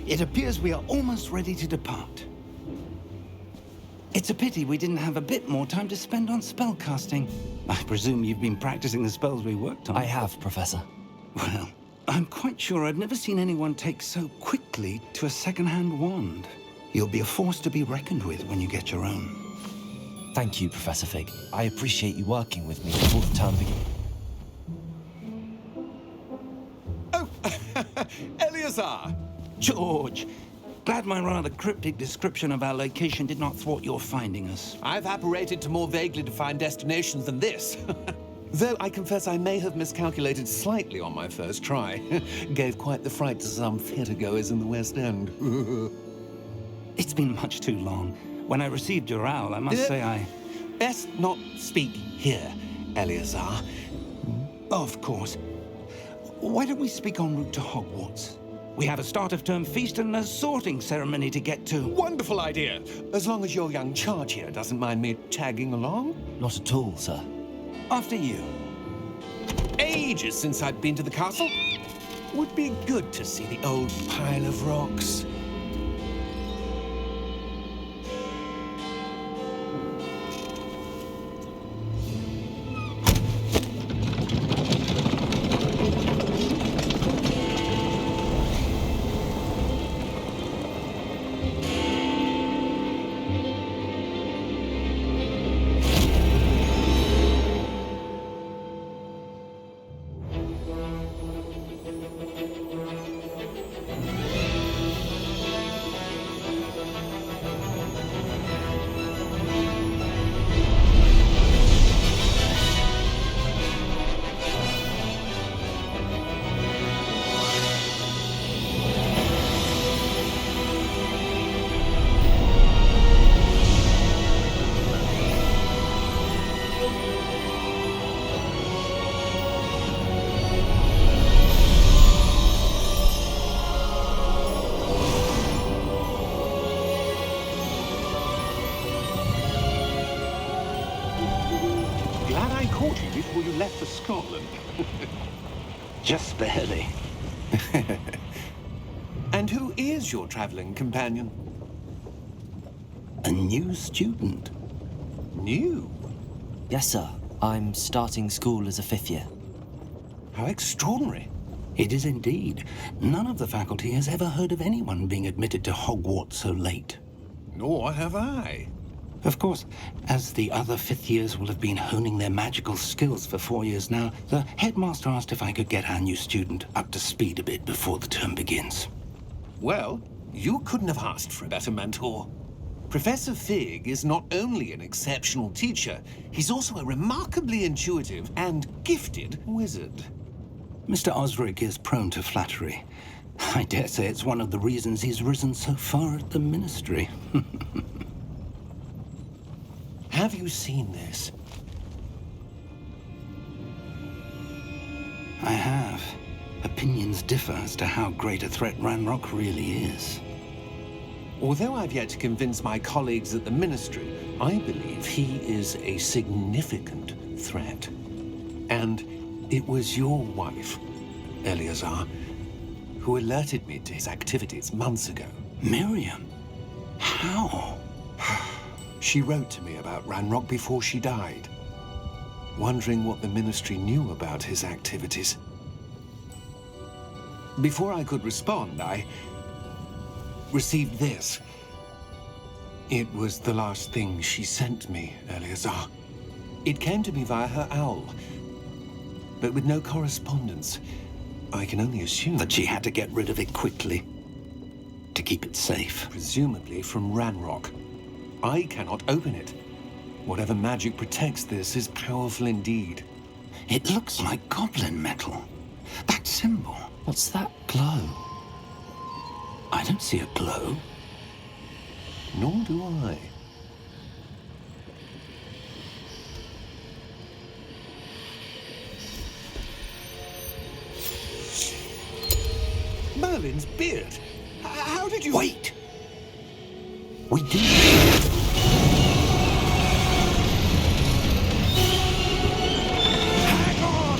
It appears we are almost ready to depart. It's a pity we didn't have a bit more time to spend on spellcasting. I presume you've been practicing the spells we worked on. I have, Professor. Well, I'm quite sure I've never seen anyone take so quickly to a second-hand wand. You'll be a force to be reckoned with when you get your own. Thank you, Professor Fig. I appreciate you working with me before the term begins. Oh, Eleazar! George, glad my rather cryptic description of our location did not thwart your finding us. I've apparated to more vaguely defined destinations than this. Though I confess I may have miscalculated slightly on my first try. Gave quite the fright to some theatre-goers in the West End. It's been much too long. When I received your owl, I must say I... Best not speak here, Eleazar. Of course. Why don't we speak en route to Hogwarts? We have a start-of-term feast and a sorting ceremony to get to. Wonderful idea! As long as your young charge here doesn't mind me tagging along. Not at all, sir. After you. Ages since I've been to the castle. Would be good to see the old pile of rocks. Before you left for Scotland. Just barely. And who is your traveling companion? A new student. New? Yes, sir. I'm starting school as a 5th year. How extraordinary. It is indeed. None of the faculty has ever heard of anyone being admitted to Hogwarts so late. Nor have I. Of course, as the other 5th years will have been honing their magical skills for 4 years now, the headmaster asked if I could get our new student up to speed a bit before the term begins. Well, you couldn't have asked for a better mentor. Professor Fig is not only an exceptional teacher, he's also a remarkably intuitive and gifted wizard. Mr. Osric is prone to flattery. I dare say it's one of the reasons he's risen so far at the ministry. Have you seen this? I have. Opinions differ as to how great a threat Ranrock really is. Although I've yet to convince my colleagues at the Ministry, I believe he is a significant threat. And it was your wife, Eleazar, who alerted me to his activities months ago. Miriam? How? She wrote to me about Ranrock before she died, wondering what the Ministry knew about his activities. Before I could respond, I received this. It was the last thing she sent me, Eleazar. It came to me via her owl, but with no correspondence. I can only assume That she had to get rid of it quickly, to keep it safe. presumably from Ranrock. I cannot open it. Whatever magic protects this is powerful indeed. It looks like goblin metal. That symbol. What's that glow? I don't see a glow. Nor do I. Merlin's beard. How did you... Wait! We did. Hang on!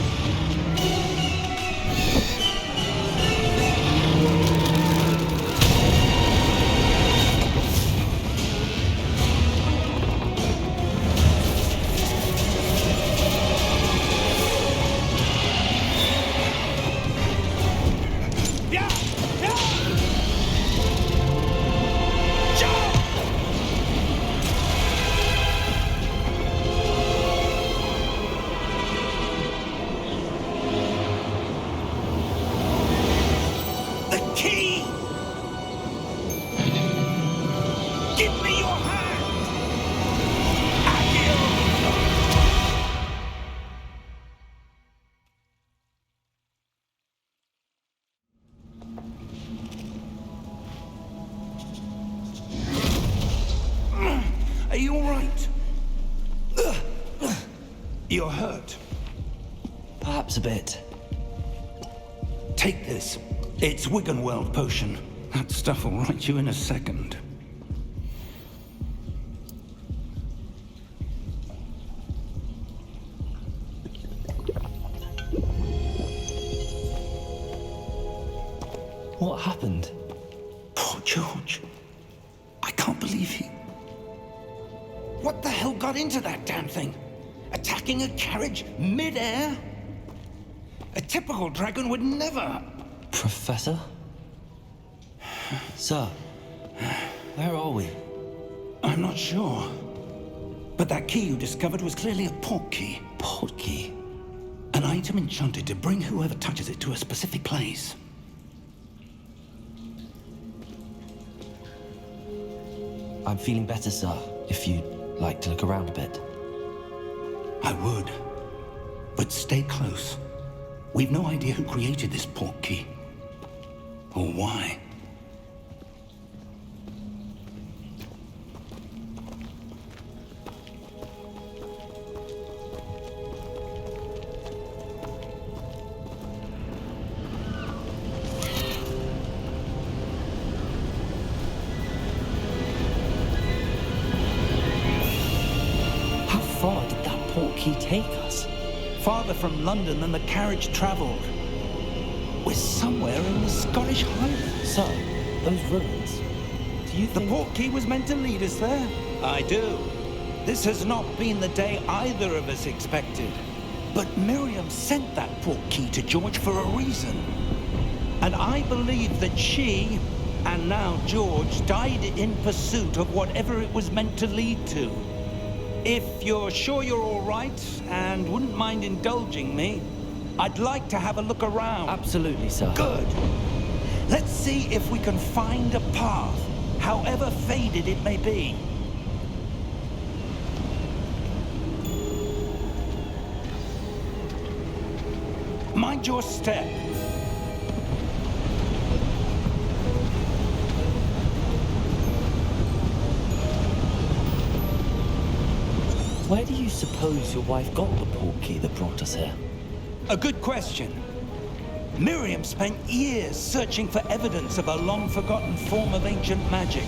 You're hurt. Perhaps a bit. Take this. It's Wiggenweld potion. That stuff will right you in a second. What happened? Poor George. I can't believe he... What the hell got into that damn thing? Attacking a carriage mid-air? A typical dragon would never... Professor? Sir, where are we? I'm not sure. But that key you discovered was clearly a port key. Port key? An item enchanted to bring whoever touches it to a specific place. I'm feeling better, sir, if you'd like to look around a bit. I would. But stay close. We've no idea who created this port key. Or why. How far did that port key take us? Farther from London than the carriage traveled. We're somewhere in the Scottish Highlands. Sir, those ruins. Do you The think... port key was meant to lead us there? I do. This has not been the day either of us expected. But Miriam sent that port key to George for a reason. And I believe that she, and now George, died in pursuit of whatever it was meant to lead to. If you're sure you're all right and wouldn't mind indulging me, I'd like to have a look around. Absolutely, sir. Good. Let's see if we can find a path, however faded it may be. Mind your step. Where do you suppose your wife got the port key that brought us here? A good question. Miriam spent years searching for evidence of a long-forgotten form of ancient magic.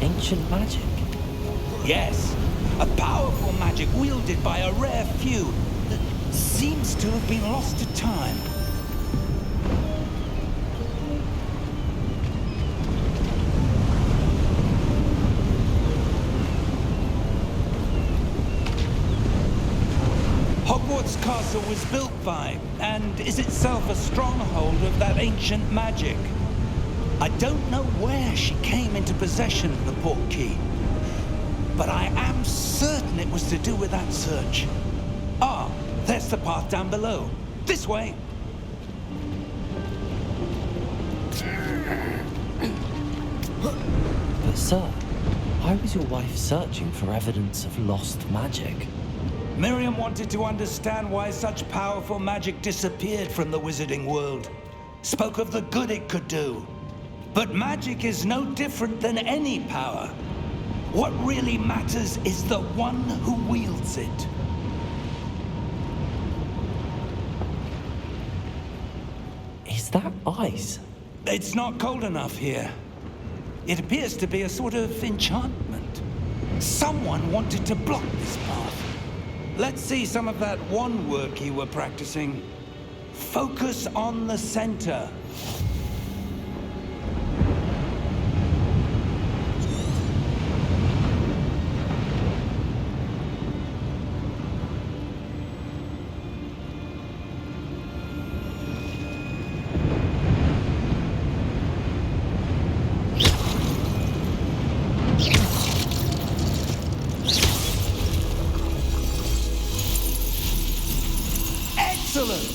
Ancient magic? Yes, a powerful magic wielded by a rare few that seems to have been lost to time. Hogwarts Castle was built by, and is itself a stronghold of that ancient magic. I don't know where she came into possession of the port key, but I am certain it was to do with that search. Ah, there's the path down below. This way. But sir, why was your wife searching for evidence of lost magic? Miriam wanted to understand why such powerful magic disappeared from the wizarding world. Spoke of the good it could do. But magic is no different than any power. What really matters is the one who wields it. Is that ice? It's not cold enough here. It appears to be a sort of enchantment. Someone wanted to block this path. Let's see some of that wand work you were practicing. Focus on the center. Excellent!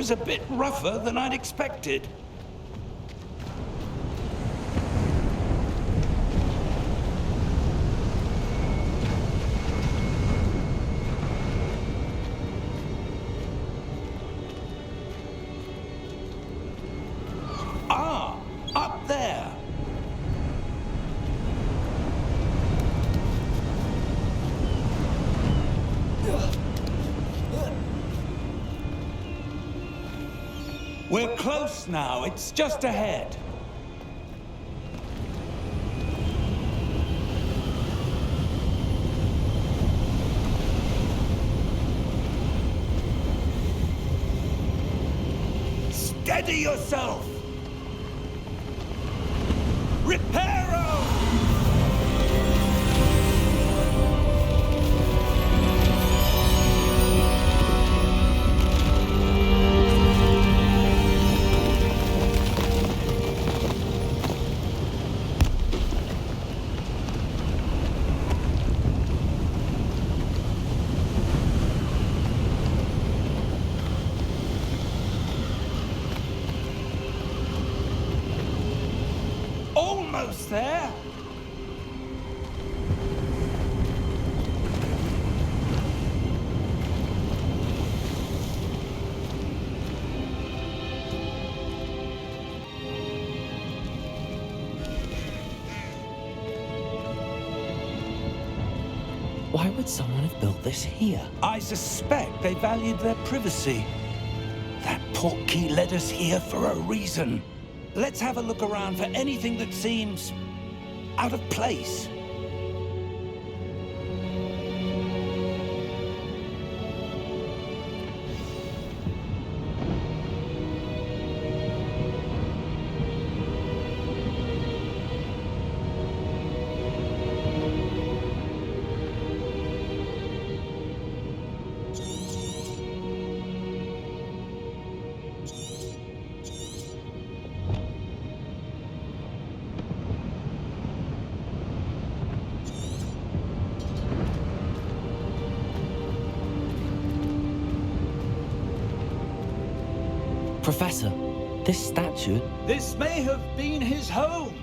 was a bit rougher than I'd expected. Ah, up there. We're close now. It's just ahead. Steady yourself! Reparo! Almost there. Why would someone have built this here? I suspect they valued their privacy. That portkey led us here for a reason. Let's have a look around for anything that seems out of place. Professor, this statue... This may have been his home.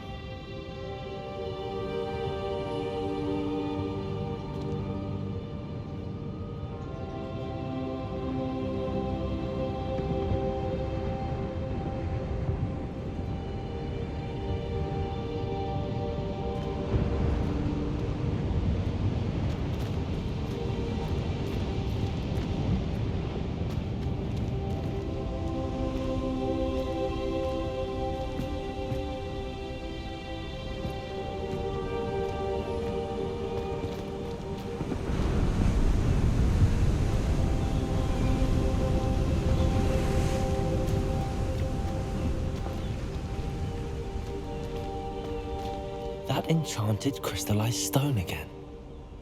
That enchanted crystallized stone again.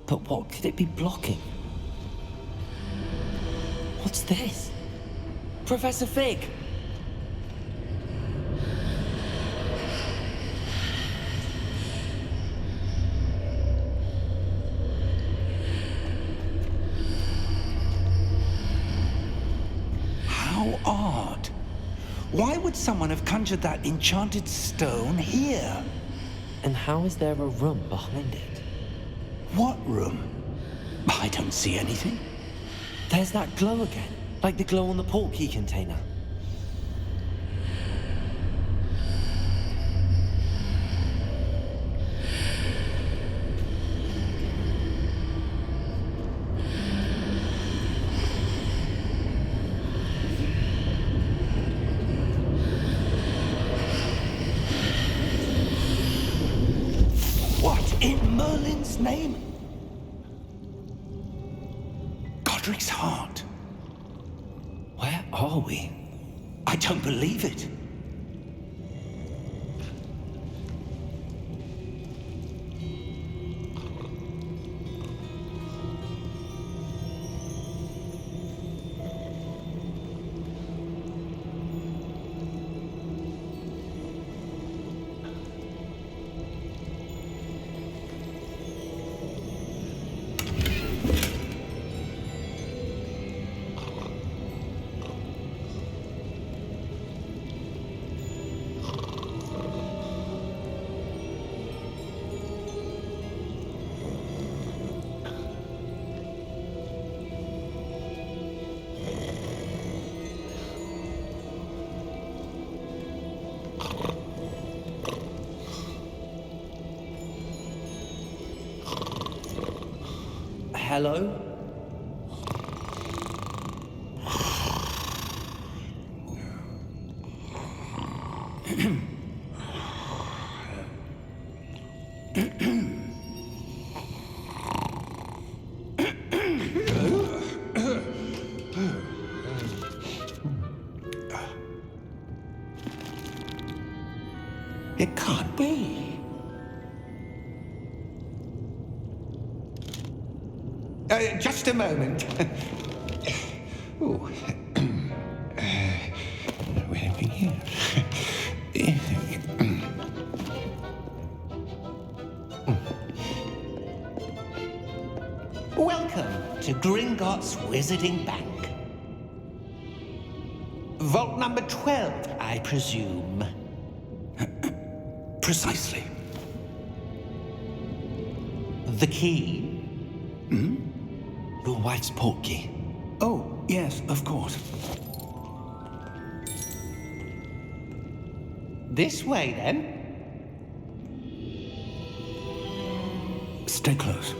But what could it be blocking? What's this? Professor Fig! How odd. Why would someone have conjured that enchanted stone here? And how is there a room behind it? What room? I don't see anything. There's that glow again, like the glow on the portkey container. What in Merlin's name? Godric's heart. Where are we? I don't believe it. Hello? It can't be. Just a moment. Ooh. Where are we here? Welcome to Gringotts Wizarding Bank. Vault number 12, I presume. Precisely. The key? Your wife's portkey. Oh, yes, of course. This way, then. Stay close.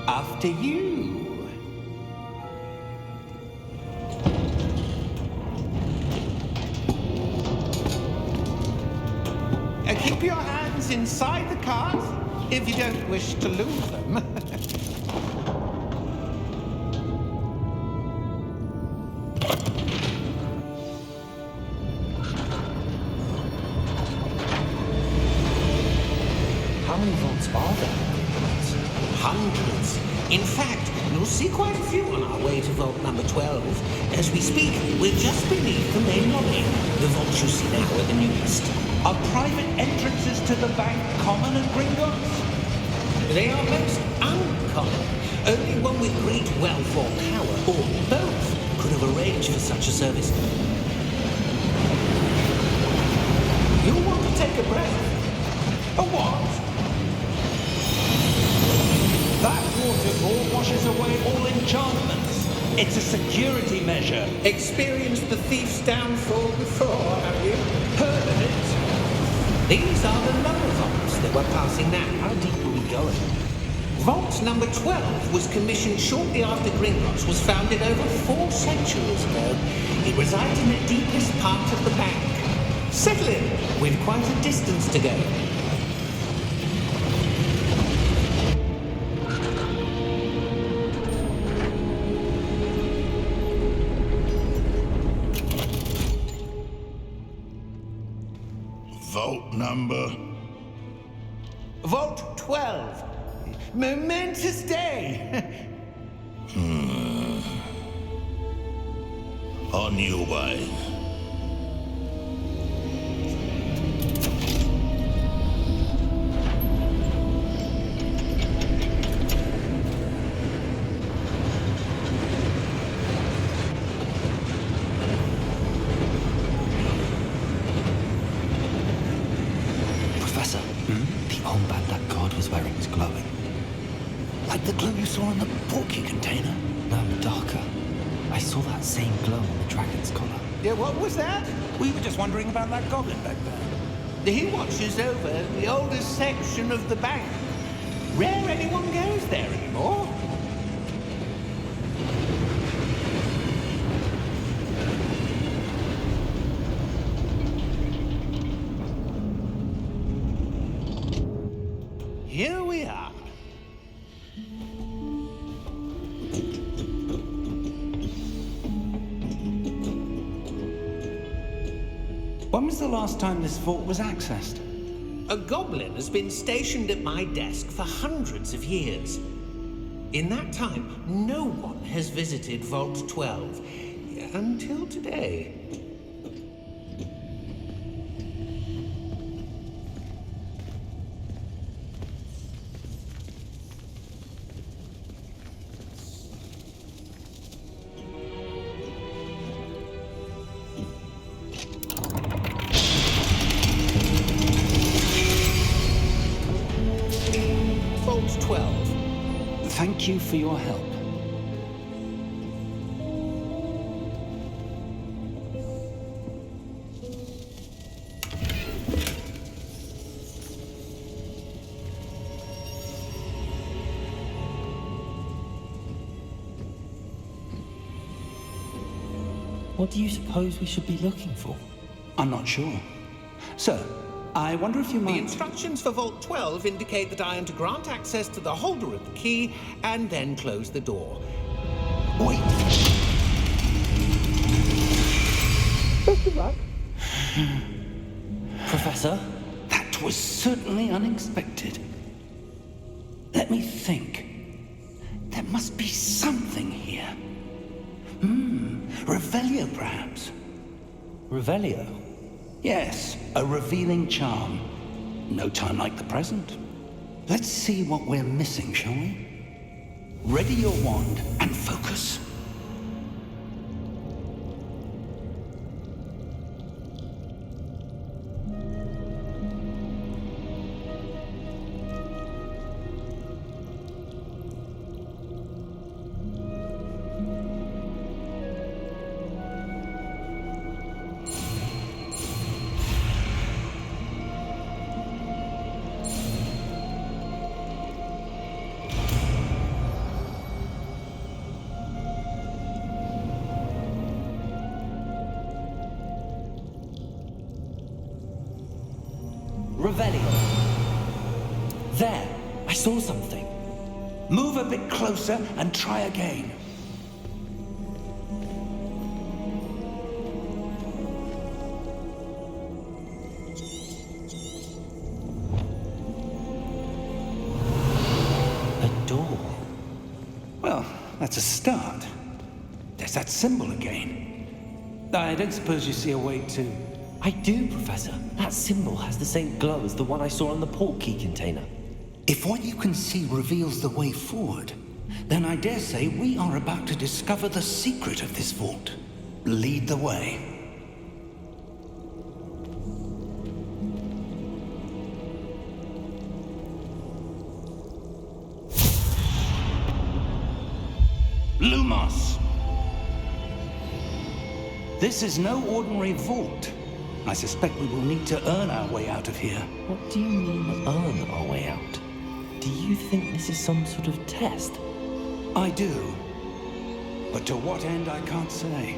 After you. Keep your hands inside the cars if you don't wish to lose them. How many vaults are there? Hundreds. In fact, you'll see quite a few on our way to vault number 12. As we speak, we're just beneath the main lobby. The vaults you see now are the newest. Are private entrances to the bank common at Gringotts? They are most uncommon. Only one with great wealth or power, or both, could have arranged for such a service. You'll want to take a breath. A what? That waterfall washes away all enchantments. It's a security measure. Experienced the thief's downfall before, have you? Heard of it? These are the lower vaults that we're passing now. How deep are we going? Vault number 12 was commissioned shortly after Gringotts was founded over 4 centuries ago. It resides in the deepest part of the bank. Settle in, with quite a distance to go. Vault number? Vault 12. Momentous day. On your way. Professor, the armband that guard was wearing is glowing. Like the glow you saw in the portkey container? No, darker. I saw that same glow on the dragon's collar. Yeah, what was that? We were just wondering about that goblin back there. He watches over the oldest section of the bank. Rare anyone goes there anymore. Here we are. When was the last time this vault was accessed? A goblin has been stationed at my desk for hundreds of years. In that time, no one has visited Vault 12 until today. Vault 12. Thank you for your help. What do you suppose we should be looking for? I'm not sure. Sir, I wonder if you The might... instructions for Vault 12 indicate that I am to grant access to the holder of the key and then close the door. Wait! Professor? That was certainly unexpected. Let me think. There must be something here. Revelio, perhaps? Revelio? Yes, a revealing charm. No time like the present. Let's see what we're missing, shall we? Ready your wand and focus. Revelio. There, I saw something. Move a bit closer and try again. A door. Well, that's a start. There's that symbol again. I don't suppose you see a way to... I do, Professor. That symbol has the same glow as the one I saw on the port key container. If what you can see reveals the way forward, then I dare say we are about to discover the secret of this vault. Lead the way. Lumos! This is no ordinary vault. I suspect we will need to earn our way out of here. What do you mean, earn our way out? Do you think this is some sort of test? I do. But to what end, I can't say.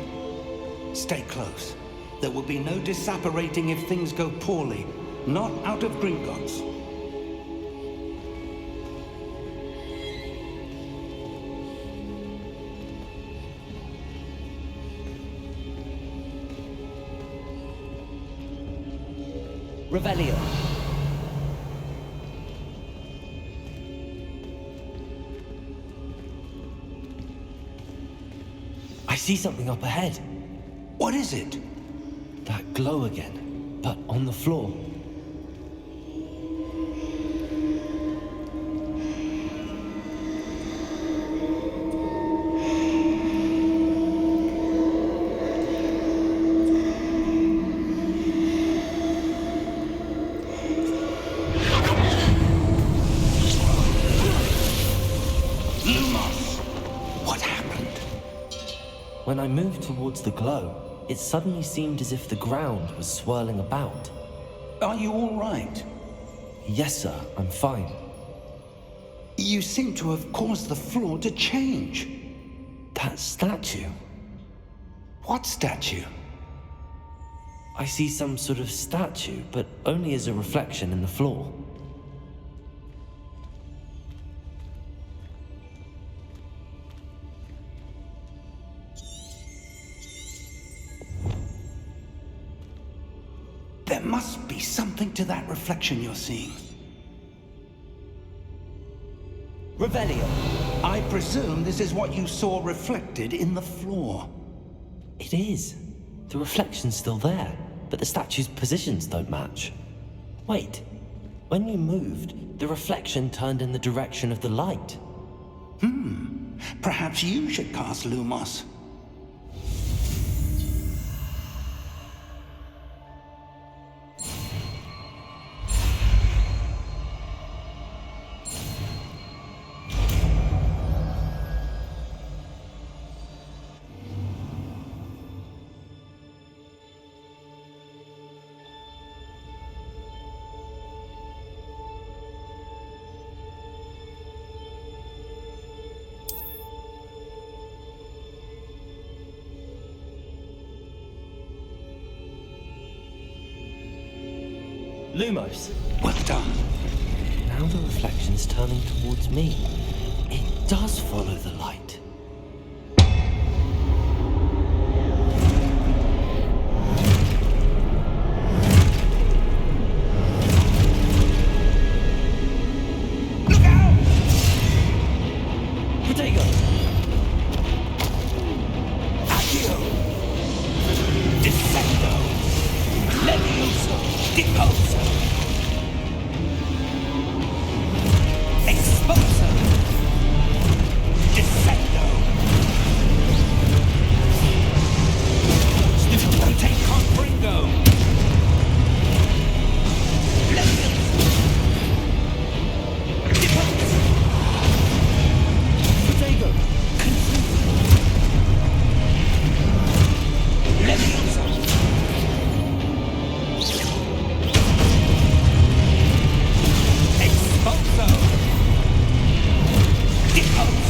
Stay close. There will be no disapparating if things go poorly. Not out of Gringotts. Revelio. I see something up ahead. What is it? That glow again, but on the floor. When I moved towards the glow, it suddenly seemed as if the ground was swirling about. Are you all right? Yes, sir, I'm fine. You seem to have caused the floor to change. That statue. What statue? I see some sort of statue, but only as a reflection in the floor. There must be something to that reflection you're seeing. Revelio. I presume this is what you saw reflected in the floor. It is. The reflection's still there, but the statue's positions don't match. Wait. When you moved, the reflection turned in the direction of the light. Perhaps you should cast Lumos. Lumos. Well done. Now the reflection's turning towards me. It does follow the light. Look out! Protego! Accio! Descendo! Levioso! Deposo! Exposo! Descendo! Stupefante Confringo! Levioso! Deposo! Protego! Levioso! Exposo! Deposo!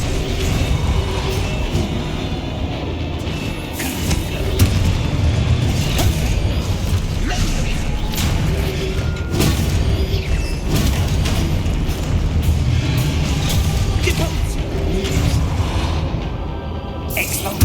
Deposo! Exposo!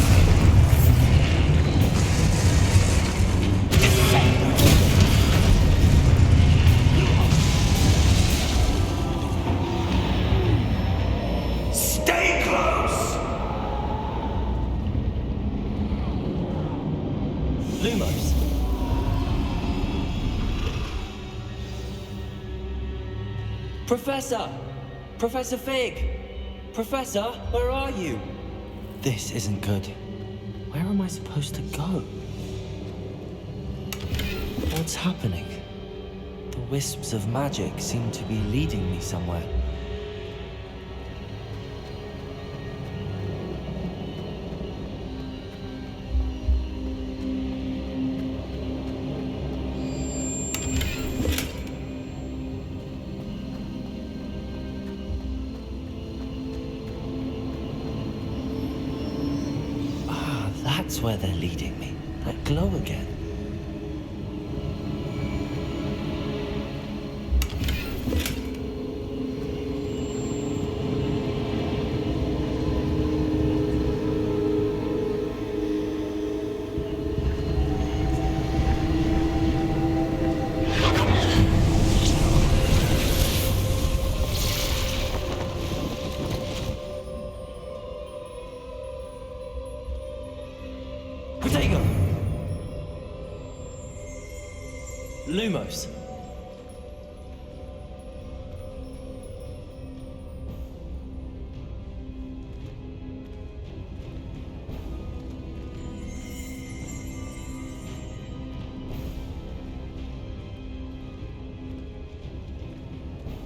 Stay close! Lumos. Professor! Professor Fig! Professor, where are you? This isn't good. Where am I supposed to go? What's happening? The wisps of magic seem to be leading me somewhere. Ah, that's where they're leading me. That glow again. Protego! Lumos.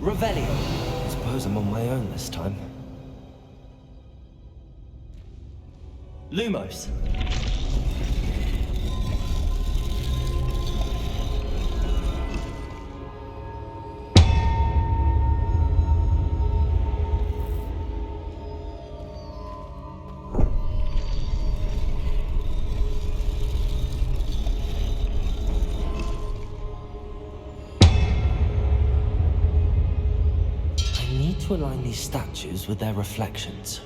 Revelio. I suppose I'm on my own this time. Lumos. I need to align these statues with their reflections.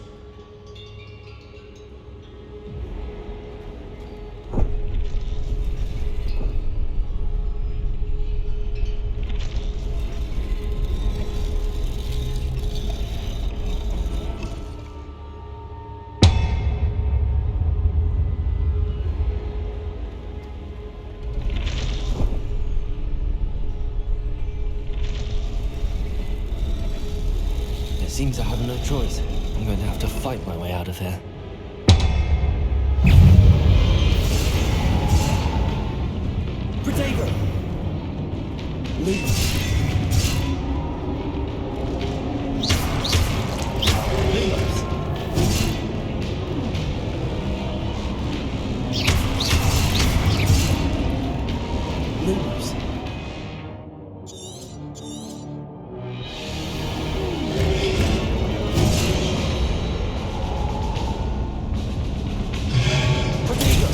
It seems I have no choice. I'm going to have to fight my way out of here. Protego! Lumos. Lumos. Lumos. Protego!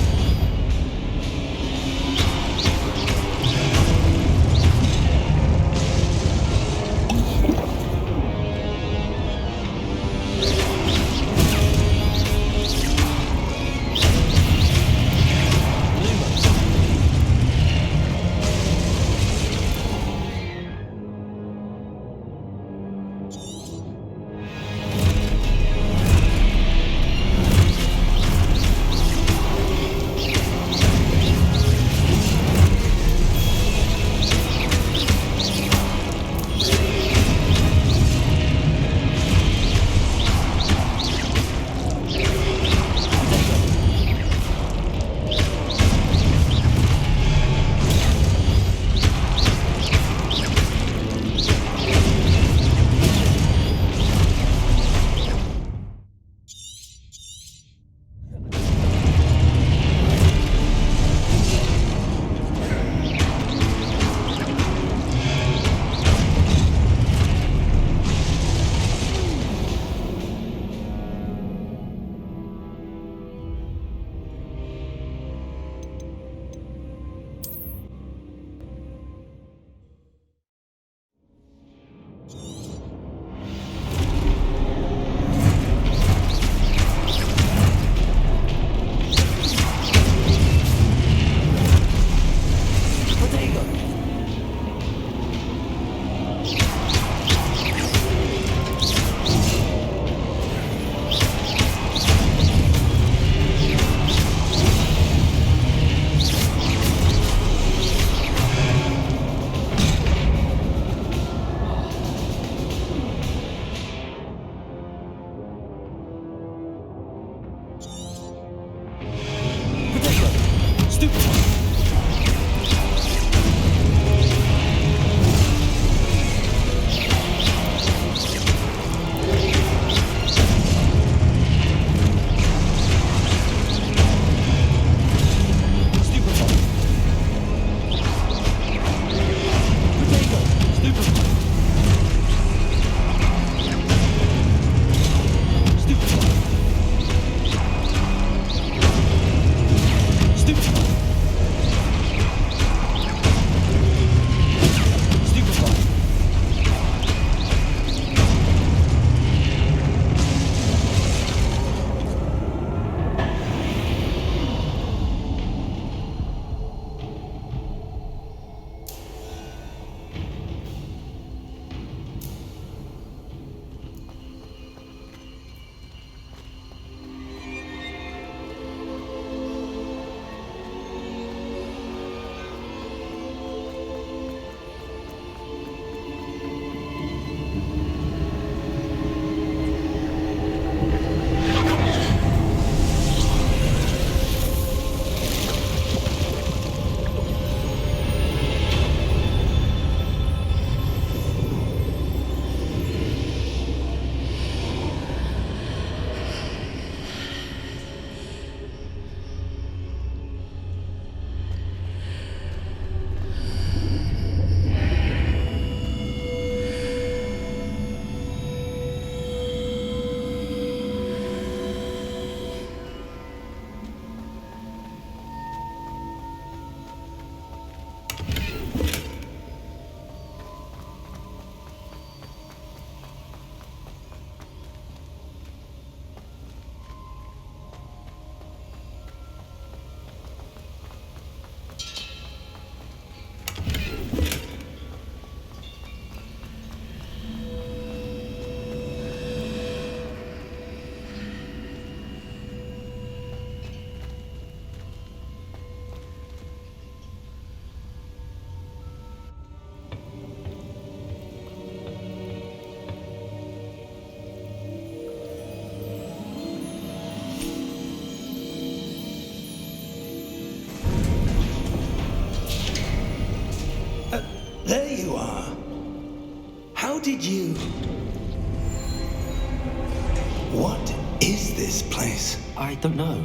What is this place? I don't know.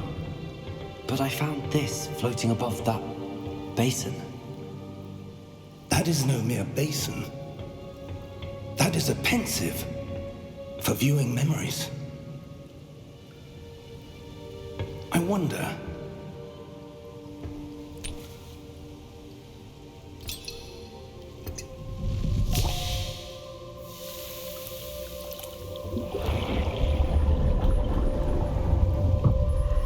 But I found this floating above that basin. That is no mere basin. That is a pensive for viewing memories. I wonder...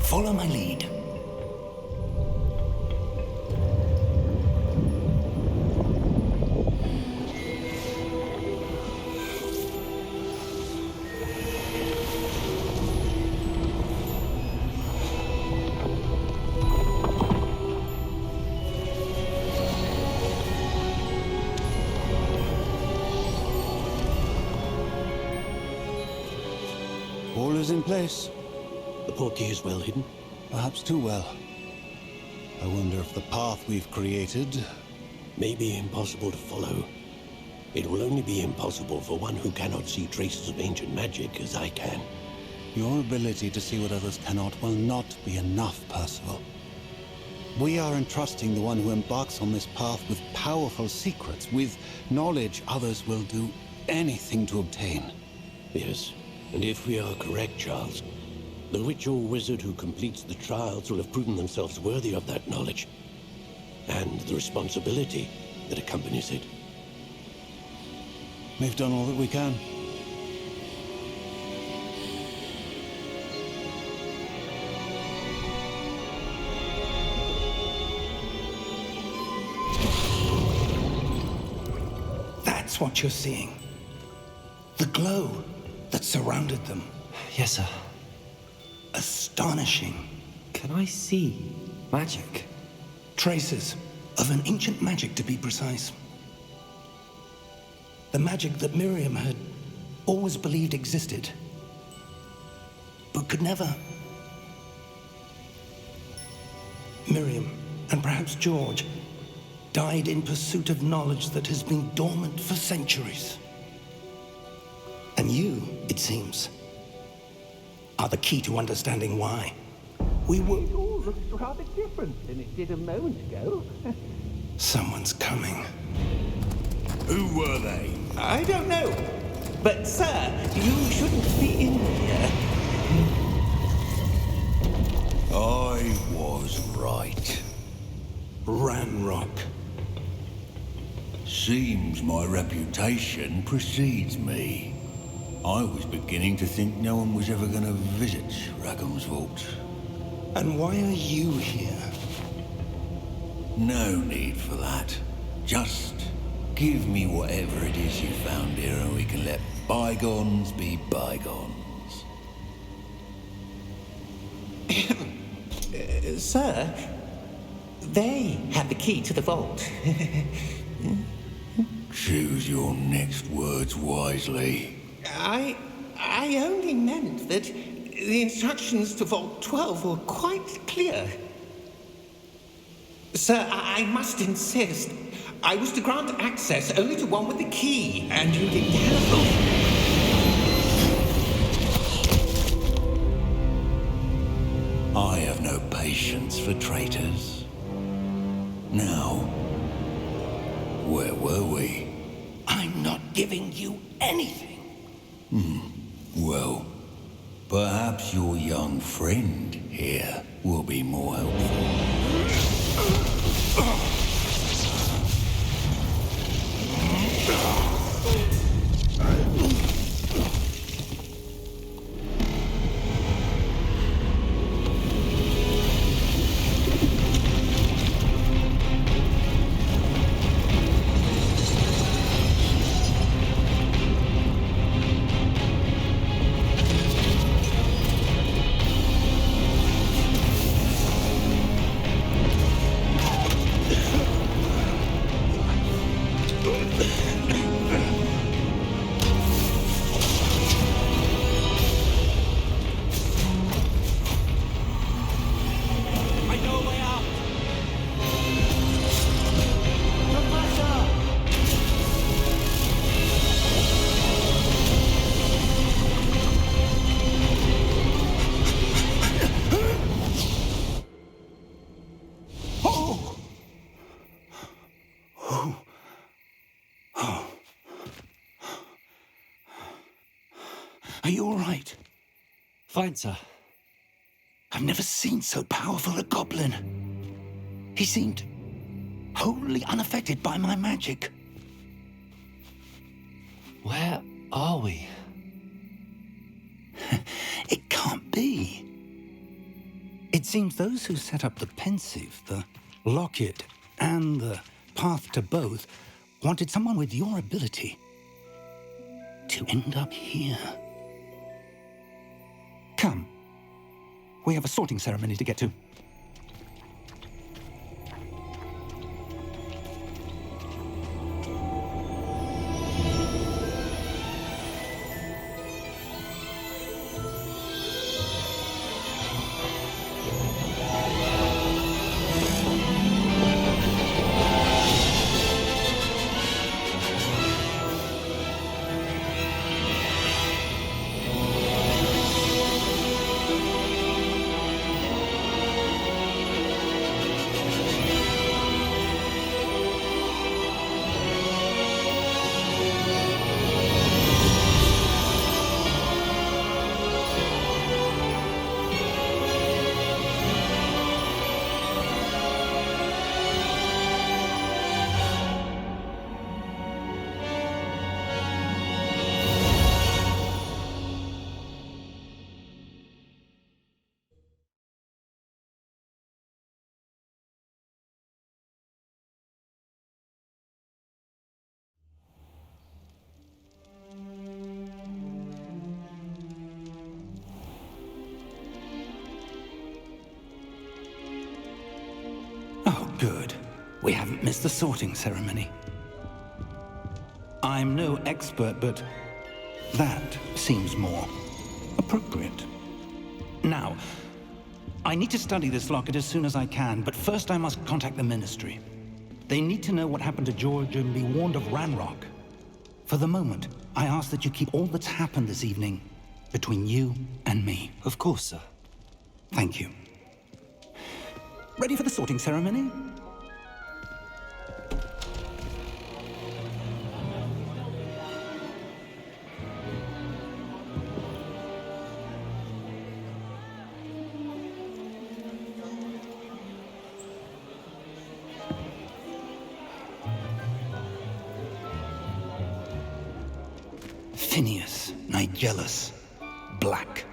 Follow my lead. All is in place. The portkey is well hidden. Perhaps too well. I wonder if the path we've created... May be impossible to follow. It will only be impossible for one who cannot see traces of ancient magic as I can. Your ability to see what others cannot will not be enough, Percival. We are entrusting the one who embarks on this path with powerful secrets, with knowledge others will do anything to obtain. Yes, and if we are correct, Charles, the witch or wizard who completes the trials will have proven themselves worthy of that knowledge, and the responsibility that accompanies it. We've done all that we can. That's what you're seeing. The glow that surrounded them. Yes, sir. Astonishing. Can I see magic? Traces of an ancient magic, to be precise. The magic that Miriam had always believed existed, but could never. Miriam, and perhaps George, died in pursuit of knowledge that has been dormant for centuries. And you, it seems, are the key to understanding why. We were... It all looks rather different than it did a moment ago. Someone's coming. Who were they? I don't know. But, sir, you shouldn't be in here. I was right. Ranrock. Seems my reputation precedes me. I was beginning to think no one was ever going to visit Rackham's vault. And why are you here? No need for that. Just give me whatever it is you found here and we can let bygones be bygones. Sir, they have the key to the vault. Choose your next words wisely. I only meant that the instructions to Vault 12 were quite clear. Sir, I must insist. I was to grant access only to one with the key, and you didn't have them. I have no patience for traitors. Now, where were we? I'm not giving you anything. Well, perhaps your young friend here will be more helpful. Are you all right? Fine, sir. I've never seen so powerful a goblin. He seemed wholly unaffected by my magic. Where are we? It can't be. It seems those who set up the pensive, the locket, and the path to both wanted someone with your ability to end up here. Come. We have a sorting ceremony to get to. Oh, good. We haven't missed the sorting ceremony. I'm no expert, but that seems more appropriate. Now, I need to study this locket as soon as I can, but first I must contact the Ministry. They need to know what happened to George and be warned of Ranrock. For the moment, I ask that you keep all that's happened this evening between you and me. Of course, sir. Thank you. Ready for the sorting ceremony? Phineas, Nigellus, Black.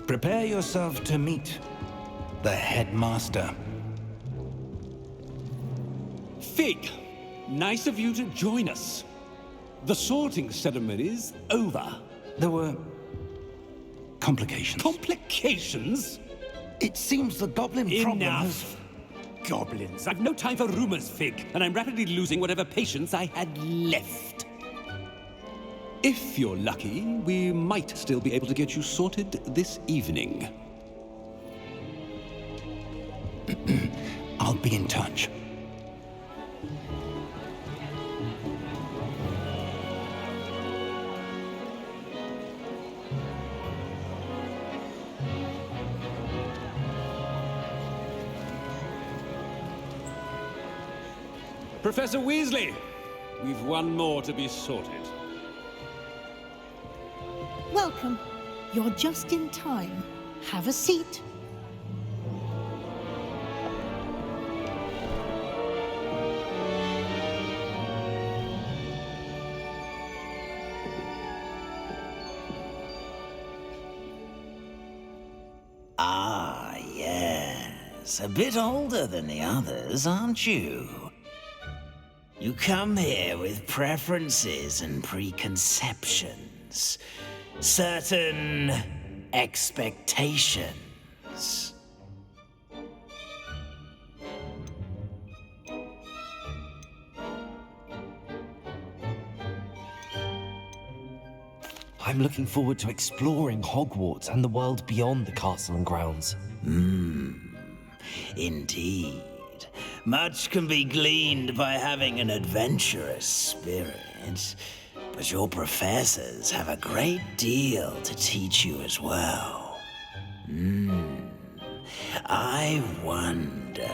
Prepare yourself to meet the headmaster. Fig, nice of you to join us. The sorting ceremony's over. There were complications. Complications? It seems the goblin problem has... Enough. Goblins. I've no time for rumors, Fig, and I'm rapidly losing whatever patience I had left. If you're lucky, we might still be able to get you sorted this evening. I'll be in touch. Professor Weasley, we've one more to be sorted. Welcome. You're just in time. Have a seat. Ah, yes. A bit older than the others, aren't you? You come here with preferences and preconceptions. Certain expectations. I'm looking forward to exploring Hogwarts and the world beyond the castle and grounds. Indeed. Much can be gleaned by having an adventurous spirit, but your professors have a great deal to teach you as well. I wonder...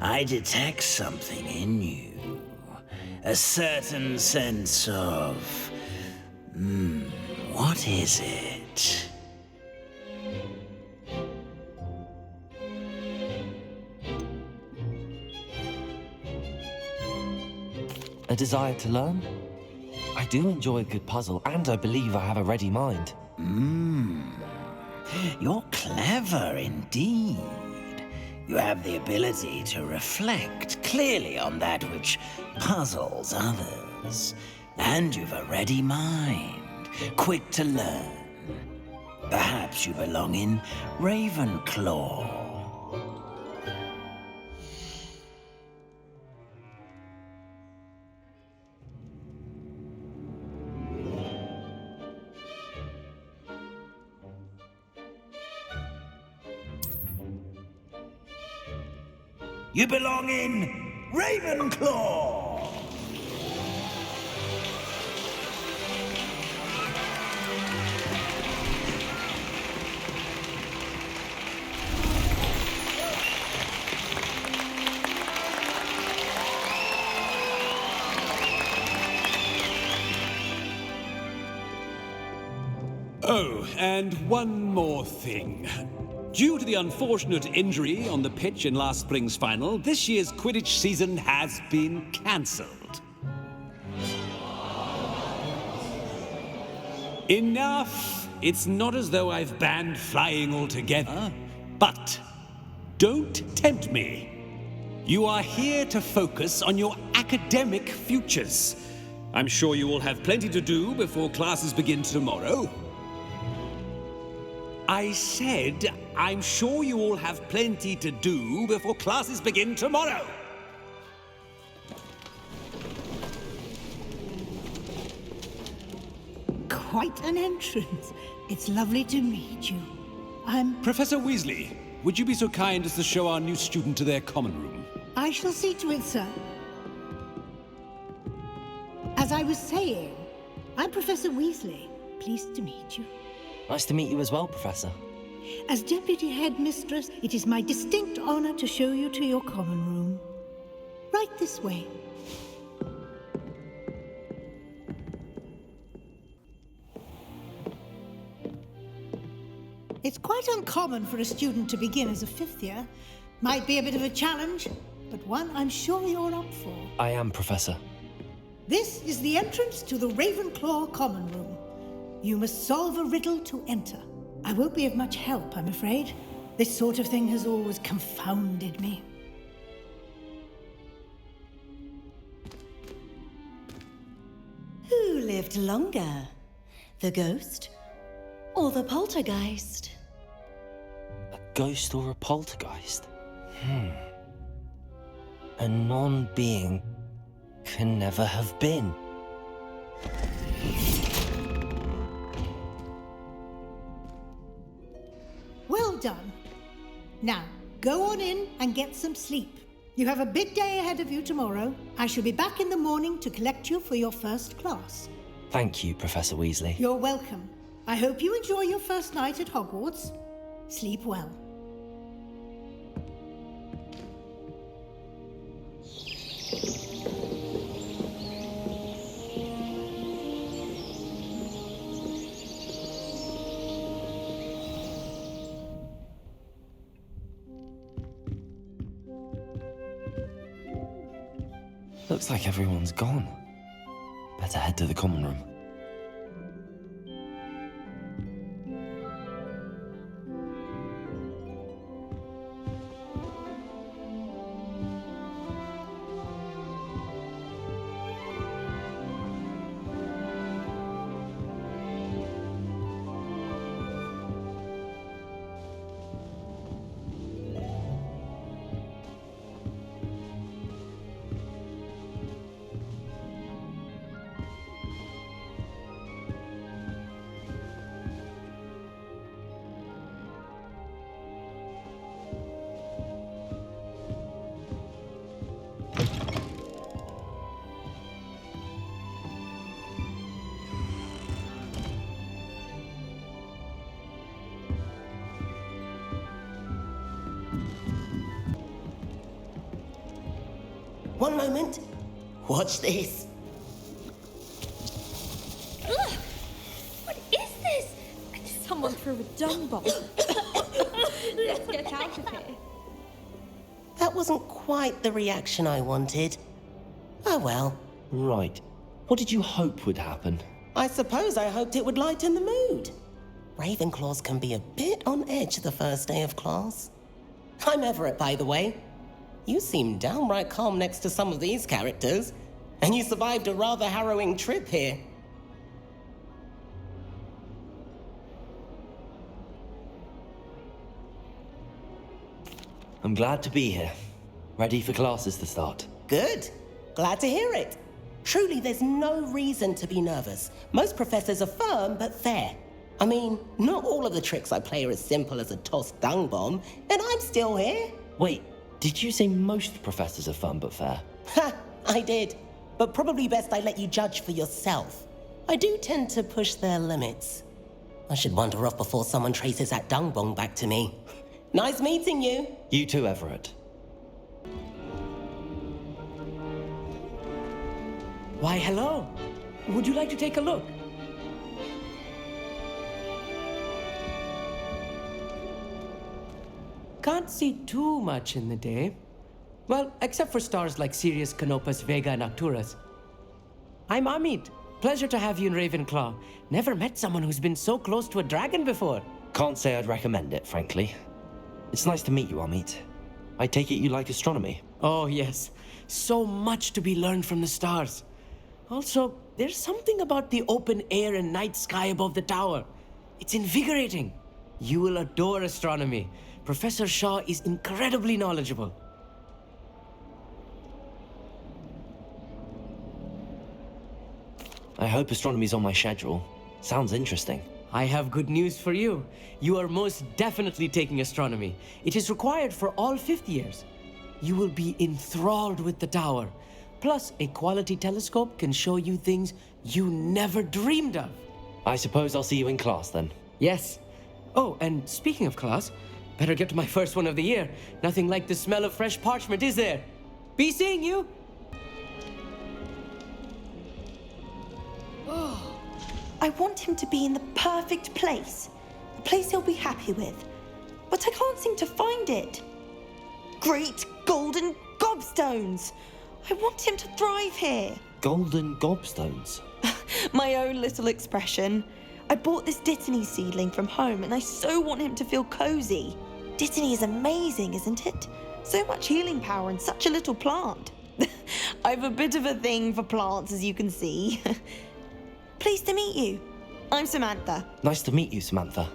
I detect something in you. A certain sense of... what is it? A desire to learn? I do enjoy a good puzzle, and I believe I have a ready mind. You're clever indeed. You have the ability to reflect clearly on that which puzzles others. And you've a ready mind, quick to learn. Perhaps you belong in Ravenclaw. You belong in Ravenclaw! Oh, and one more thing. Due to the unfortunate injury on the pitch in last spring's final, this year's Quidditch season has been cancelled. Enough! It's not as though I've banned flying altogether, but don't tempt me. You are here to focus on your academic futures. I'm sure you all have plenty to do before classes begin tomorrow. I said, I'm sure you all have plenty to do before classes begin tomorrow. Quite an entrance. It's lovely to meet you. I'm... Professor Weasley, would you be so kind as to show our new student to their common room? I shall see to it, sir. As I was saying, I'm Professor Weasley. Pleased to meet you. Nice to meet you as well, Professor. As Deputy Headmistress, it is my distinct honor to show you to your common room. Right this way. It's quite uncommon for a student to begin as a fifth year. Might be a bit of a challenge, but one I'm sure you're up for. I am, Professor. This is the entrance to the Ravenclaw common room. You must solve a riddle to enter. I won't be of much help, I'm afraid. This sort of thing has always confounded me. Who lived longer? The ghost or the poltergeist? A ghost or a poltergeist? A non-being can never have been. Well done. Now, go on in and get some sleep. You have a big day ahead of you tomorrow. I shall be back in the morning to collect you for your first class. Thank you, Professor Weasley. You're welcome. I hope you enjoy your first night at Hogwarts. Sleep well. Looks like everyone's gone. Better head to the common room. One moment. Watch this. Ugh! What is this? Someone threw a dung bomb. Let's get out of here. That wasn't quite the reaction I wanted. Oh well. Right. What did you hope would happen? I suppose I hoped it would lighten the mood. Ravenclaws can be a bit on edge the first day of class. I'm Everett, by the way. You seem downright calm next to some of these characters, and you survived a rather harrowing trip here. I'm glad to be here. Ready for classes to start. Good. Glad to hear it. Truly, there's no reason to be nervous. Most professors are firm but fair. I mean, not all of the tricks I play are as simple as a tossed dung bomb, and I'm still here. Wait, did you say most professors are fun but fair? Ha! I did. But probably best I let you judge for yourself. I do tend to push their limits. I should wander off before someone traces that dung bomb back to me. Nice meeting you. You too, Everett. Why, hello. Would you like to take a look? Can't see too much in the day. Well, except for stars like Sirius, Canopus, Vega, and Arcturus. I'm Amit. Pleasure to have you in Ravenclaw. Never met someone who's been so close to a dragon before. Can't say I'd recommend it, frankly. It's nice to meet you, Amit. I take it you like astronomy? Oh, yes. So much to be learned from the stars. Also, there's something about the open air and night sky above the tower. It's invigorating. You will adore astronomy. Professor Shaw is incredibly knowledgeable. I hope astronomy's on my schedule. Sounds interesting. I have good news for you. You are most definitely taking astronomy. It is required for all fifth years. You will be enthralled with the tower. Plus, a quality telescope can show you things you never dreamed of. I suppose I'll see you in class then. Yes. Oh, and speaking of class, better get to my first one of the year. Nothing like the smell of fresh parchment, is there? Be seeing you! I want him to be in the perfect place. A place he'll be happy with. But I can't seem to find it. Great golden gobstones! I want him to thrive here. Golden gobstones? My own little expression. I bought this Dittany seedling from home and I so want him to feel cozy. Dittany is amazing, isn't it? So much healing power in such a little plant. I've a bit of a thing for plants, as you can see. Pleased to meet you. I'm Samantha. Nice to meet you, Samantha.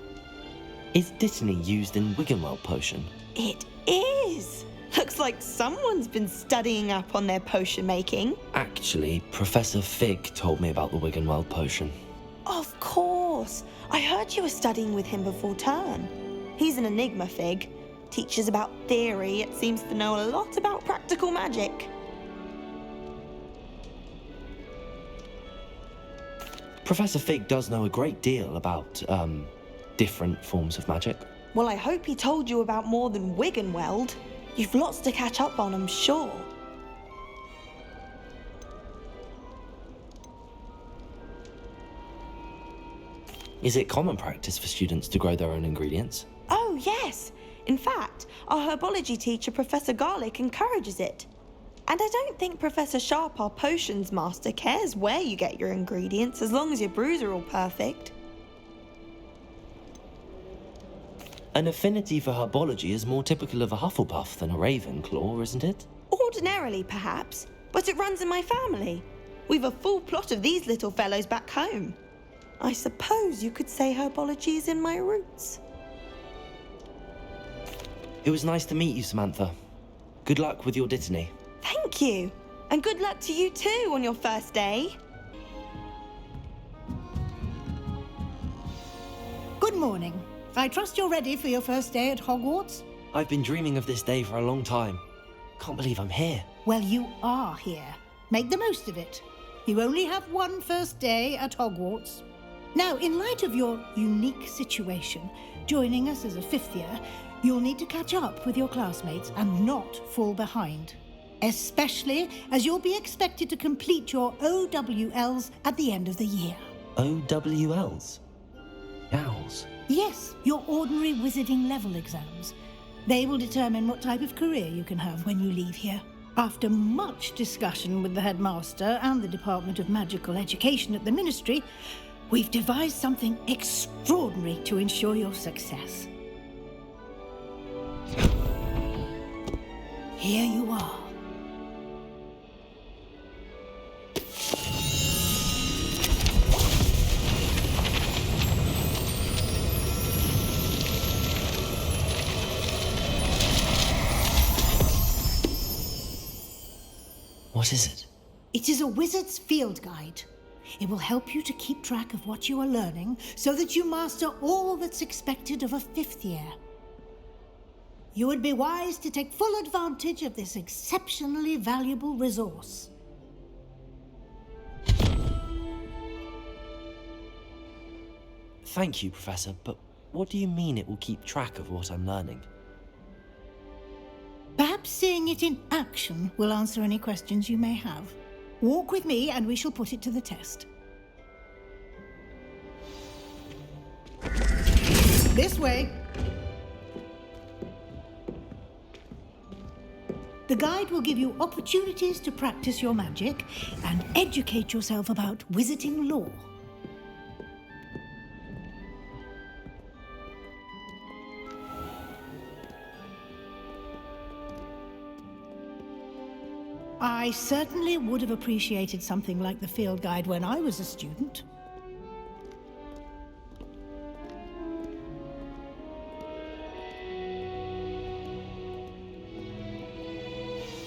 Is Dittany used in Wiggenweld potion? It is. Looks like someone's been studying up on their potion making. Actually, Professor Fig told me about the Wiggenweld potion. Of course. I heard you were studying with him before term. He's an enigma, Fig. Teaches about theory, yet seems to know a lot about practical magic. Professor Fig does know a great deal about, different forms of magic. Well, I hope he told you about more than Wiggenweld. You've lots to catch up on, I'm sure. Is it common practice for students to grow their own ingredients? Oh, yes. In fact, our herbology teacher, Professor Garlick, encourages it. And I don't think Professor Sharp, our potions master, cares where you get your ingredients, as long as your brews are all perfect. An affinity for herbology is more typical of a Hufflepuff than a Ravenclaw, isn't it? Ordinarily, perhaps, but it runs in my family. We've a full plot of these little fellows back home. I suppose you could say herbology is in my roots. It was nice to meet you, Samantha. Good luck with your Dittany. Thank you. And good luck to you too on your first day. Good morning. I trust you're ready for your first day at Hogwarts? I've been dreaming of this day for a long time. Can't believe I'm here. Well, you are here. Make the most of it. You only have one first day at Hogwarts. Now, in light of your unique situation, joining us as a fifth year, you'll need to catch up with your classmates and not fall behind. especially as you'll be expected to complete your OWLs at the end of the year. OWLs? Owls? Yes, your ordinary wizarding level exams. They will determine what type of career you can have when you leave here. After much discussion with the headmaster and the Department of Magical Education at the Ministry, we've devised something extraordinary to ensure your success. Here you are. What is it? It is a wizard's field guide. It will help you to keep track of what you are learning so that you master all that's expected of a 5th year. You would be wise to take full advantage of this exceptionally valuable resource. Thank you, Professor, but what do you mean it will keep track of what I'm learning? Perhaps seeing it in action will answer any questions you may have. Walk with me and we shall put it to the test. This way. The guide will give you opportunities to practice your magic and educate yourself about wizarding lore. I certainly would have appreciated something like the field guide when I was a student.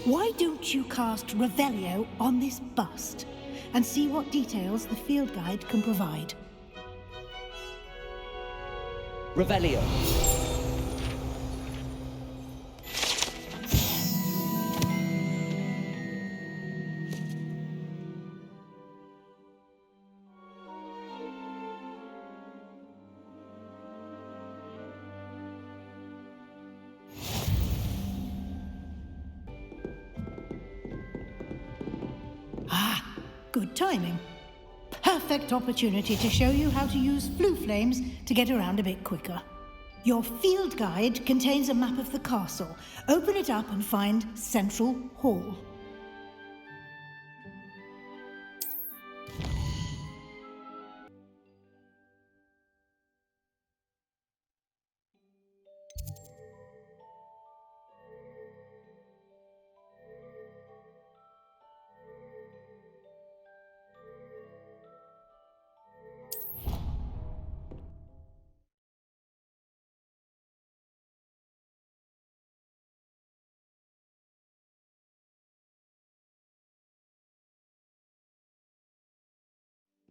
Why don't you cast Revelio on this bust and see what details the field guide can provide? Revelio. Good timing. Perfect opportunity to show you how to use flue flames to get around a bit quicker. Your field guide contains a map of the castle. Open it up and find Central Hall.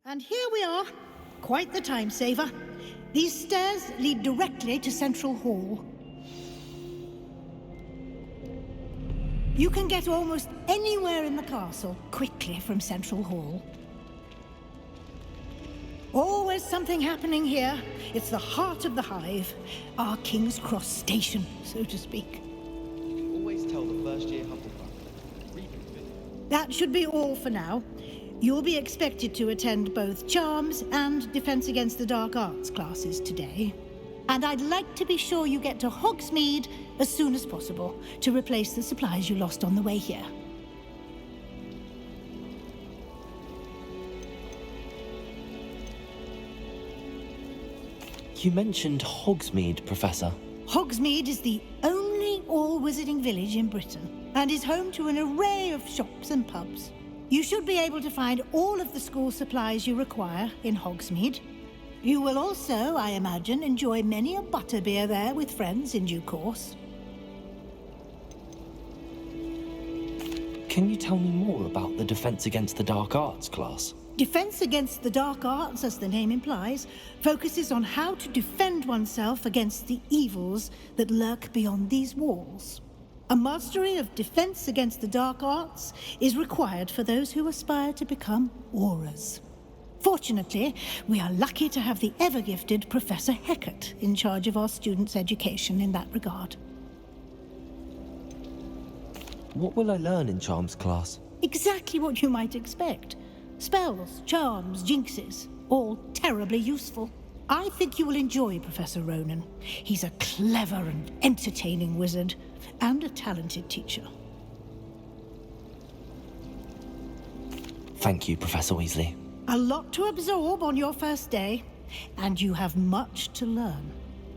And here we are. Quite the time saver. These stairs lead directly to Central Hall. You can get almost anywhere in the castle quickly from Central Hall. Always something happening here. It's the heart of the hive. Our King's Cross station, so to speak. Always tell the first-year Hufflepuff. That should be all for now. You'll be expected to attend both Charms and Defense Against the Dark Arts classes today. And I'd like to be sure you get to Hogsmeade as soon as possible to replace the supplies you lost on the way here. You mentioned Hogsmeade, Professor. Hogsmeade is the only all-wizarding village in Britain and is home to an array of shops and pubs. You should be able to find all of the school supplies you require in Hogsmeade. You will also, I imagine, enjoy many a butterbeer there with friends in due course. Can you tell me more about the Defense Against the Dark Arts class? Defense Against the Dark Arts, as the name implies, focuses on how to defend oneself against the evils that lurk beyond these walls. A mastery of Defense Against the Dark Arts is required for those who aspire to become Aurors. Fortunately, we are lucky to have the ever-gifted Professor Hecat in charge of our students' education in that regard. What will I learn in charms class? Exactly what you might expect. Spells, charms, jinxes, all terribly useful. I think you will enjoy Professor Ronan. He's a clever and entertaining wizard, and a talented teacher. Thank you, Professor Weasley. A lot to absorb on your first day, and you have much to learn.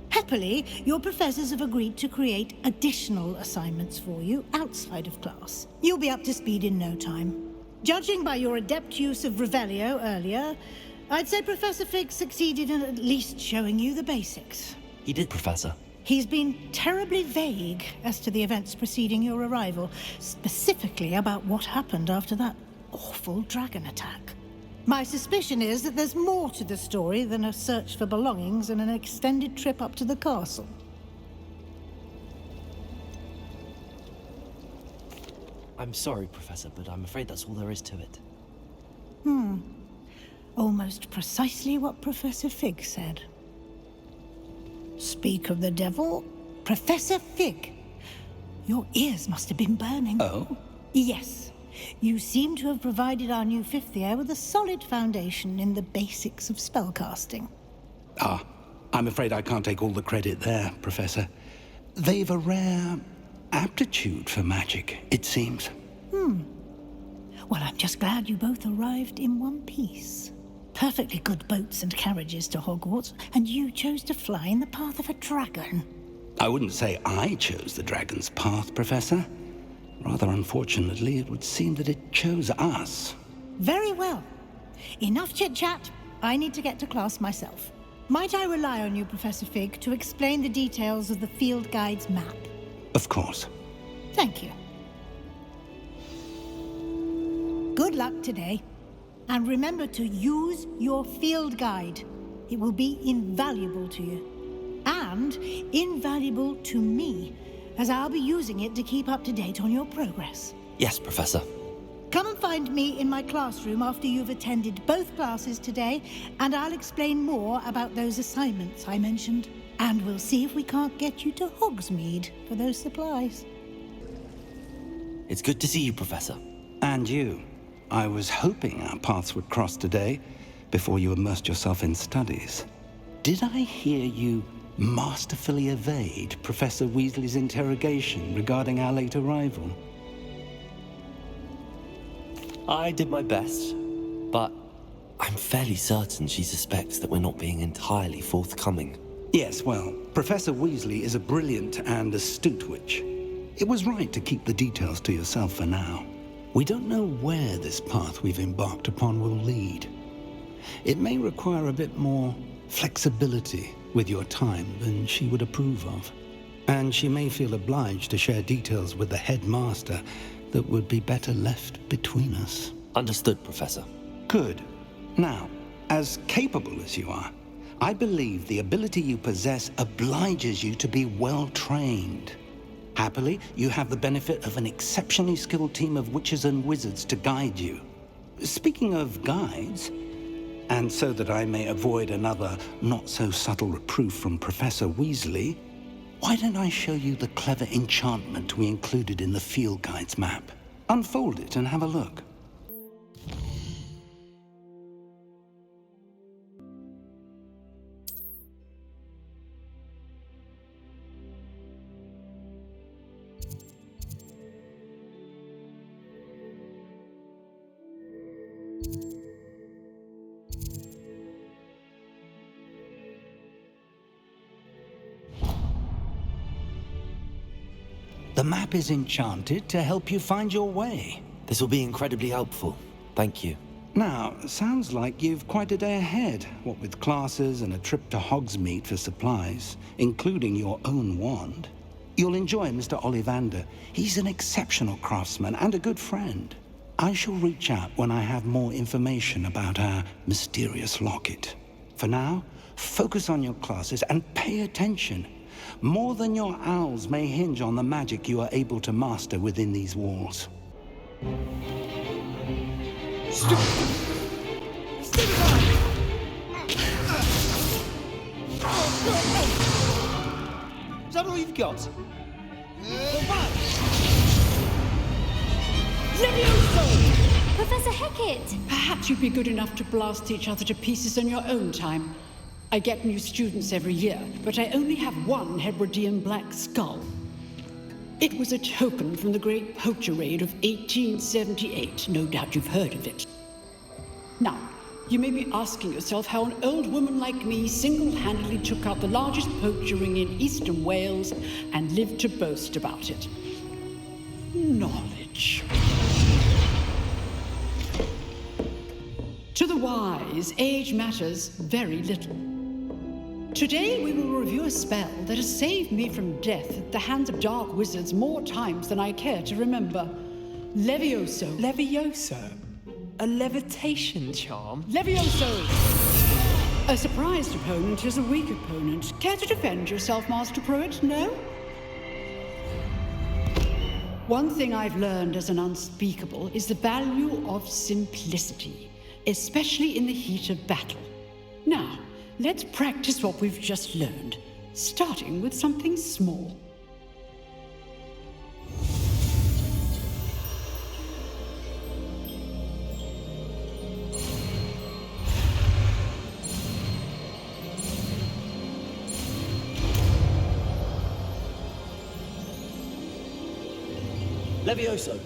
Happily, your professors have agreed to create additional assignments for you outside of class. You'll be up to speed in no time. Judging by your adept use of Revelio earlier, I'd say Professor Fig succeeded in at least showing you the basics. He did, Professor. He's been terribly vague as to the events preceding your arrival, specifically about what happened after that awful dragon attack. My suspicion is that there's more to the story than a search for belongings and an extended trip up to the castle. I'm sorry, Professor, but I'm afraid that's all there is to it. Almost precisely what Professor Fig said. Speak of the devil, Professor Fig. Your ears must have been burning. Oh? Yes. You seem to have provided our new fifth year with a solid foundation in the basics of spellcasting. Ah, I'm afraid I can't take all the credit there, Professor. They've a rare aptitude for magic, it seems. Well, I'm just glad you both arrived in one piece. Perfectly good boats and carriages to Hogwarts, and you chose to fly in the path of a dragon. I wouldn't say I chose the dragon's path, Professor. Rather unfortunately, it would seem that it chose us. Very well. Enough chit-chat. I need to get to class myself. Might I rely on you, Professor Fig, to explain the details of the field guide's map? Of course. Thank you. Good luck today. And remember to use your field guide. It will be invaluable to you. And invaluable to me, as I'll be using it to keep up to date on your progress. Yes, Professor. Come and find me in my classroom after you've attended both classes today, and I'll explain more about those assignments I mentioned. And we'll see if we can't get you to Hogsmeade for those supplies. It's good to see you, Professor. And you. I was hoping our paths would cross today, before you immersed yourself in studies. Did I hear you masterfully evade Professor Weasley's interrogation regarding our late arrival? I did my best, but I'm fairly certain she suspects that we're not being entirely forthcoming. Yes, well, Professor Weasley is a brilliant and astute witch. It was right to keep the details to yourself for now. We don't know where this path we've embarked upon will lead. It may require a bit more flexibility with your time than she would approve of. And she may feel obliged to share details with the headmaster that would be better left between us. Understood, Professor. Good. Now, as capable as you are, I believe the ability you possess obliges you to be well trained. Happily, you have the benefit of an exceptionally skilled team of witches and wizards to guide you. Speaking of guides, and so that I may avoid another not-so-subtle reproof from Professor Weasley, why don't I show you the clever enchantment we included in the field guide's map? Unfold it and have a look. The map is enchanted to help you find your way. This will be incredibly helpful. Thank you. Now, sounds like you've quite a day ahead, what with classes and a trip to Hogsmeade for supplies, including your own wand. You'll enjoy Mr. Ollivander. He's an exceptional craftsman and a good friend. I shall reach out when I have more information about our mysterious locket. For now, focus on your classes and pay attention. More than your owls may hinge on the magic you are able to master within these walls. Is that all you've got? Levioso! Professor Hackett! Perhaps you'd be good enough to blast each other to pieces in your own time. I get new students every year, but I only have one Hebridean black skull. It was a token from the Great Poacher Raid of 1878. No doubt you've heard of it. Now, you may be asking yourself how an old woman like me single-handedly took out the largest poacher ring in eastern Wales and lived to boast about it. Knowledge. To the wise, age matters very little. Today we will review a spell that has saved me from death at the hands of dark wizards more times than I care to remember. Levioso. Levioso? A levitation charm? Levioso! A surprised opponent is a weak opponent. Care to defend yourself, Master Pruitt? No? One thing I've learned as an unspeakable is the value of simplicity, especially in the heat of battle. Now, let's practice what we've just learned, starting with something small. Levioso!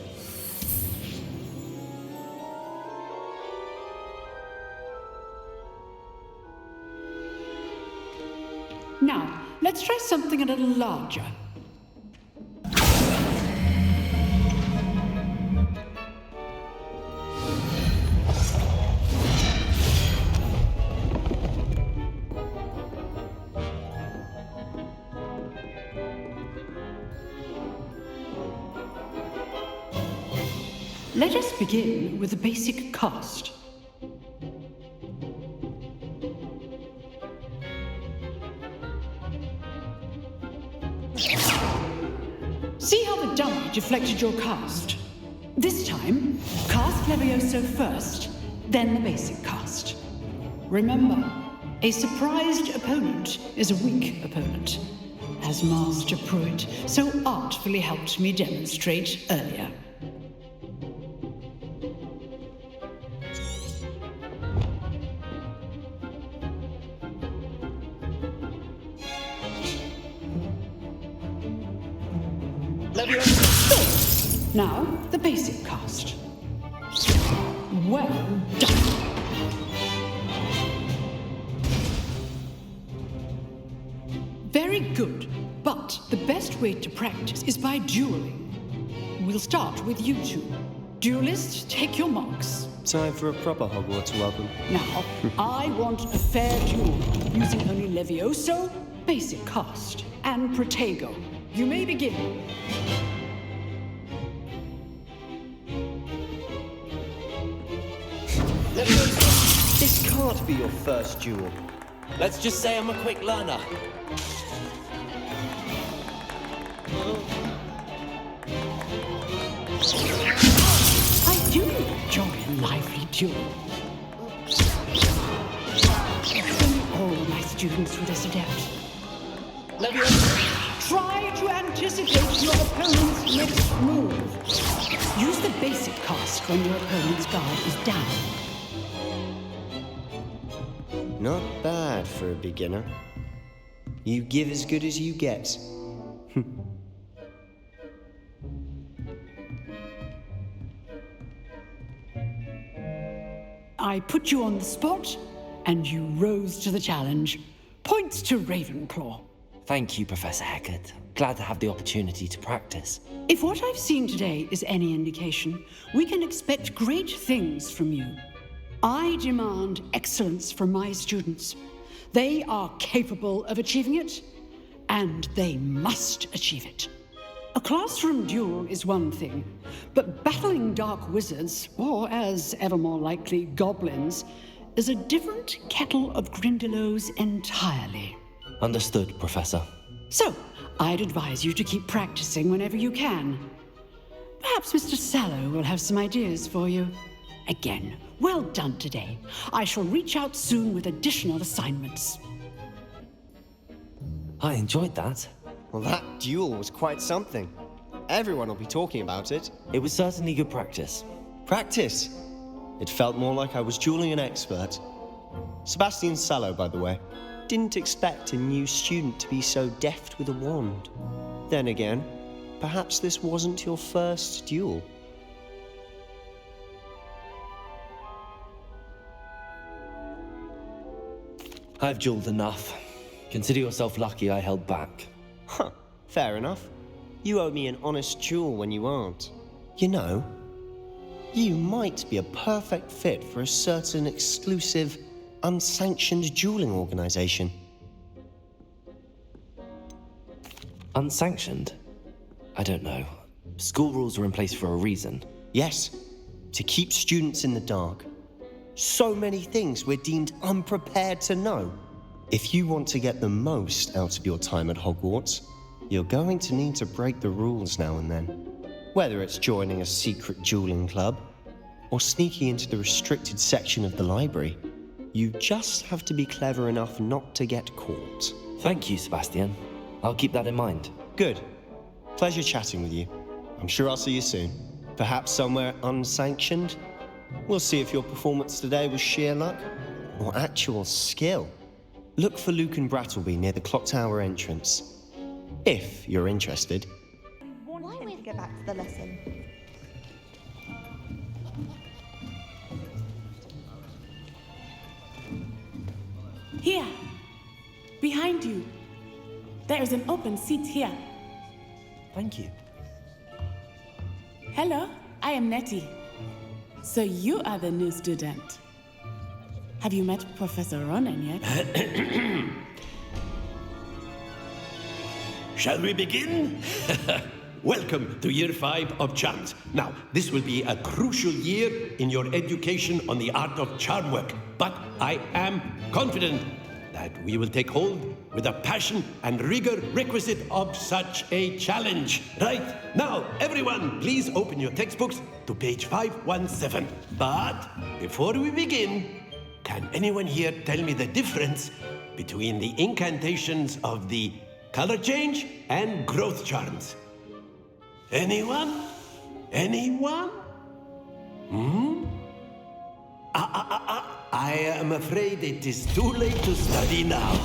Now, let's try something a little larger. Let us begin with the basic cast. See how the dummy deflected your cast? This time, cast Levioso first, then the basic cast. Remember, a surprised opponent is a weak opponent, as Master Pruitt so artfully helped me demonstrate earlier. Now, the basic cast. Well done. Very good, but the best way to practice is by dueling. We'll start with you two. Duelists, take your marks. Time for a proper Hogwarts welcome. Now, I want a fair duel, using only Levioso, basic cast, and Protego. You may begin. This can't be your first duel. Let's just say I'm a quick learner. I do enjoy a lively duel. All my students were this adept. Try to anticipate your opponent's next move. Use the basic cast when your opponent's guard is down. Not bad for a beginner. You give as good as you get. I put you on the spot, and you rose to the challenge. Points to Ravenclaw. Thank you, Professor Hackett. Glad to have the opportunity to practice. If what I've seen today is any indication, we can expect great things from you. I demand excellence from my students. They are capable of achieving it, and they must achieve it. A classroom duel is one thing, but battling dark wizards, or as ever more likely, goblins, is a different kettle of Grindylows entirely. Understood, Professor. So, I'd advise you to keep practicing whenever you can. Perhaps Mr. Sallow will have some ideas for you. Again, well done today. I shall reach out soon with additional assignments. I enjoyed that. Well, that duel was quite something. everyone will be talking about it. It was certainly good practice. Practice? It felt more like I was dueling an expert. Sebastian Sallow, by the way. Didn't expect a new student to be so deft with a wand. Then again, perhaps this wasn't your first duel. I've dueled enough. Consider yourself lucky I held back. Huh, fair enough. You owe me an honest duel when you aren't. You know, you might be a perfect fit for a certain exclusive, unsanctioned dueling organization. Unsanctioned? I don't know. School rules are in place for a reason. Yes, to keep students in the dark. So many things we're deemed unprepared to know. If you want to get the most out of your time at Hogwarts, you're going to need to break the rules now and then. Whether it's joining a secret dueling club, or sneaking into the restricted section of the library, you just have to be clever enough not to get caught. Thank you, Sebastian. I'll keep that in mind. Good. Pleasure chatting with you. I'm sure I'll see you soon. Perhaps somewhere unsanctioned? We'll see if your performance today was sheer luck or actual skill. Look for Luke and Brattleby near the clock tower entrance. If you're interested. I want him to go back to the lesson. Here, behind you. There is an open seat here. Thank you. Hello, I am Nettie. So you are the new student. Have you met Professor Ronan yet? Shall we begin? Welcome to Year 5 of Charms. Now, this will be a crucial year in your education on the art of charm work. But I am confident that we will take hold with the passion and rigor requisite of such a challenge. Right, now, everyone, please open your textbooks to page 517. But before we begin, can anyone here tell me the difference between the incantations of the color change and growth charms? Anyone? Anyone? I am afraid it is too late to study now.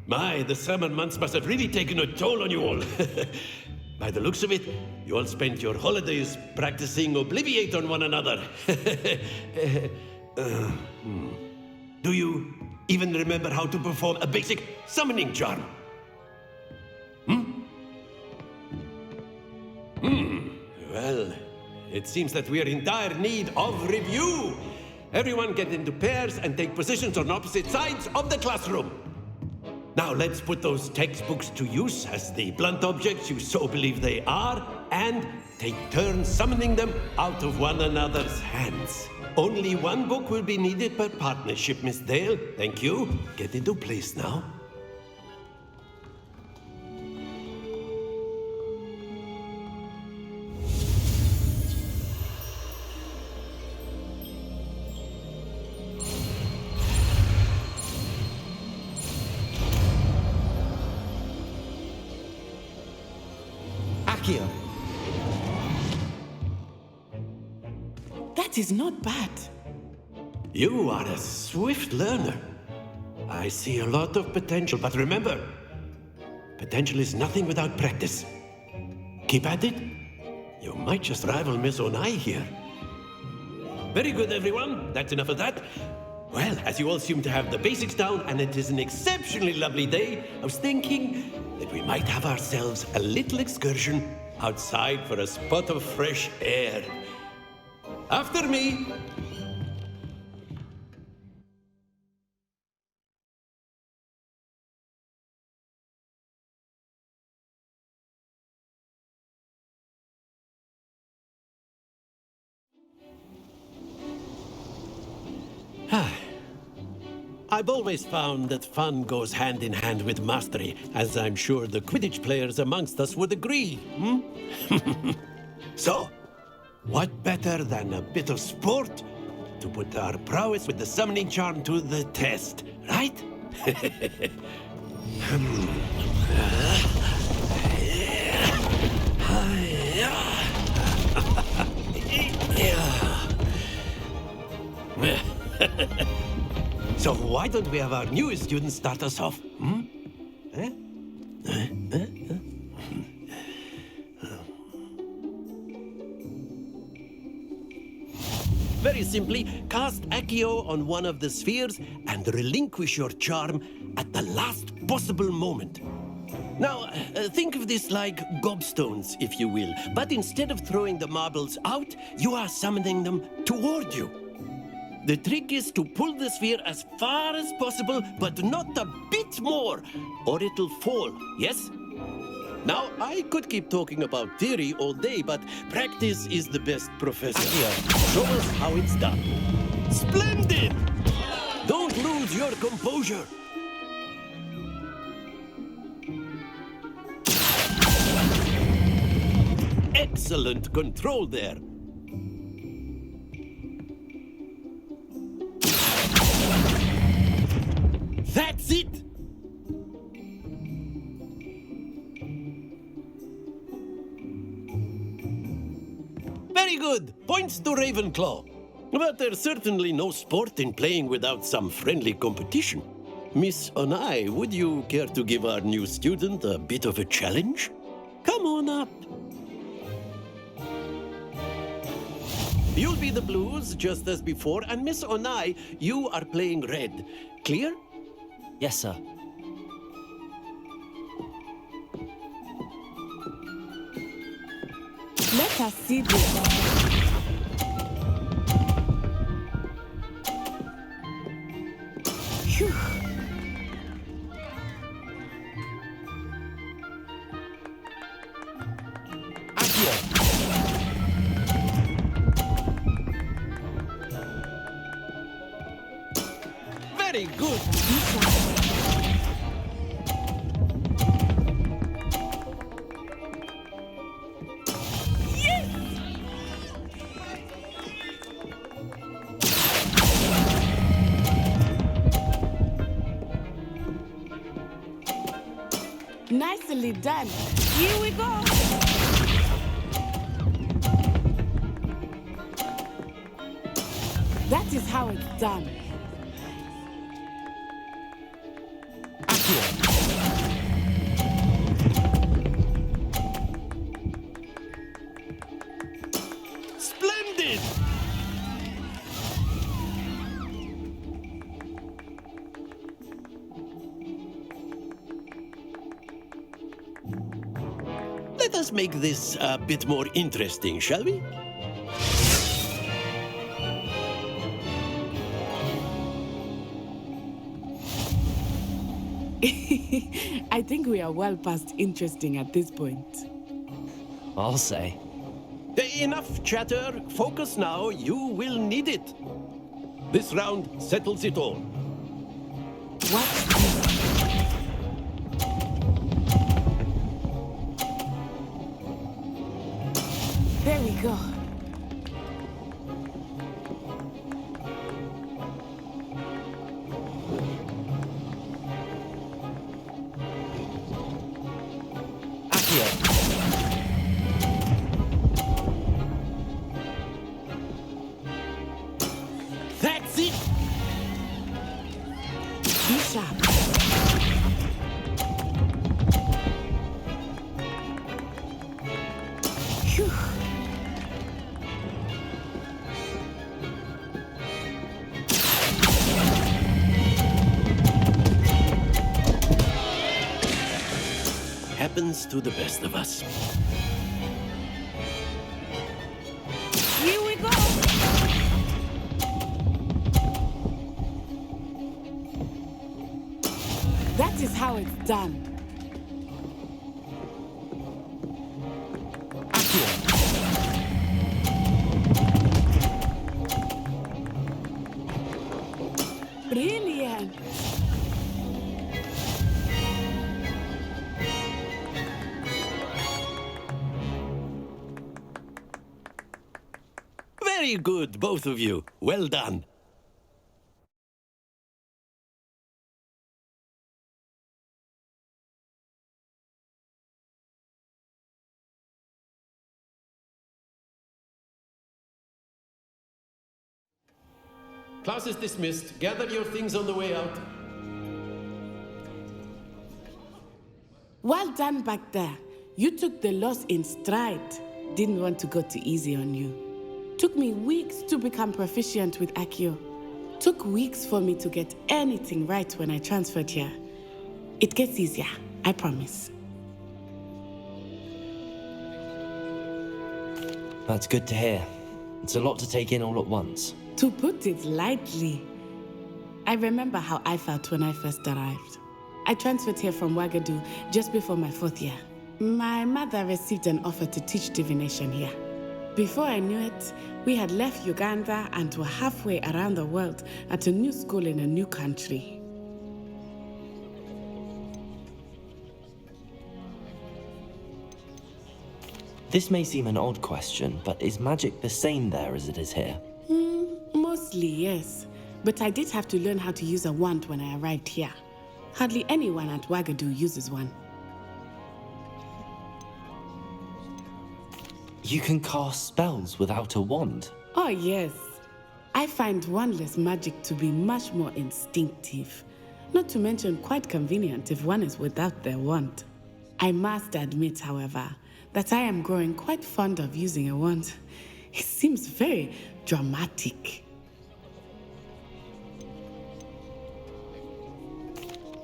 My, the summer months must have really taken a toll on you all. By the looks of it, you all spent your holidays practicing Obliviate on one another. Do you even remember how to perform a basic summoning charm? Well, it seems that we are in dire need of review. Everyone get into pairs and take positions on opposite sides of the classroom. Now let's put those textbooks to use as the blunt objects you so believe they are, and take turns summoning them out of one another's hands. Only one book will be needed per partnership, Miss Dale. Thank you. Get into place now. Accio. That is not bad. You are a swift learner. I see a lot of potential, but remember, potential is nothing without practice. Keep at it. You might just rival Miss Onai here. Very good, everyone. That's enough of that. Well, as you all seem to have the basics down, and it is an exceptionally lovely day, I was thinking that we might have ourselves a little excursion outside for a spot of fresh air. After me. I've always found that fun goes hand in hand with mastery, as I'm sure the Quidditch players amongst us would agree. So, what better than a bit of sport to put our prowess with the summoning charm to the test, right? So why don't we have our newest student start us off? Eh? Very simply, cast Accio on one of the spheres and relinquish your charm at the last possible moment. Now, think of this like gobstones, if you will, but instead of throwing the marbles out, you are summoning them toward you. The trick is to pull the sphere as far as possible, but not a bit more, or it'll fall, yes? Now, I could keep talking about theory all day, but practice is the best professor. Accio, show us how it's done. Splendid! Don't lose your composure. Excellent control there. That's it! Very good. Points to Ravenclaw. But there's certainly no sport in playing without some friendly competition. Miss Onai, would you care to give our new student a bit of a challenge? Come on up. You'll be the blues, just as before, and Miss Onai, you are playing red. Clear? Yes, sir. Let us see this. Phew. Very good. Nicely done. Here we go. That is how it's done. Splendid! Let us make this a bit more interesting, shall we? I think we are well past interesting at this point. I'll say. Enough chatter. Focus now. You will need it. This round settles it all. There we go. That's it! Be sharp. Phew. Happens to the best of us. Here we go. That is how it's done. Brilliant. Very good, both of you. Well done. Class is dismissed. Gather your things on the way out. Well done back there. You took the loss in stride. Didn't want to go too easy on you. Took me weeks to become proficient with Accio. Took weeks for me to get anything right when I transferred here. It gets easier, I promise. That's good to hear. It's a lot to take in all at once. To put it lightly, I remember how I felt when I first arrived. I transferred here from Ouagadougou just before my 4th year. My mother received an offer to teach divination here. Before I knew it, we had left Uganda and were halfway around the world at a new school in a new country. This may seem an odd question, but is magic the same there as it is here? Mostly, yes. But I did have to learn how to use a wand when I arrived here. Hardly anyone at Ouagadougou uses one. You can cast spells without a wand? Oh, yes. I find wandless magic to be much more instinctive. Not to mention quite convenient if one is without their wand. I must admit, however, that I am growing quite fond of using a wand. It seems very dramatic.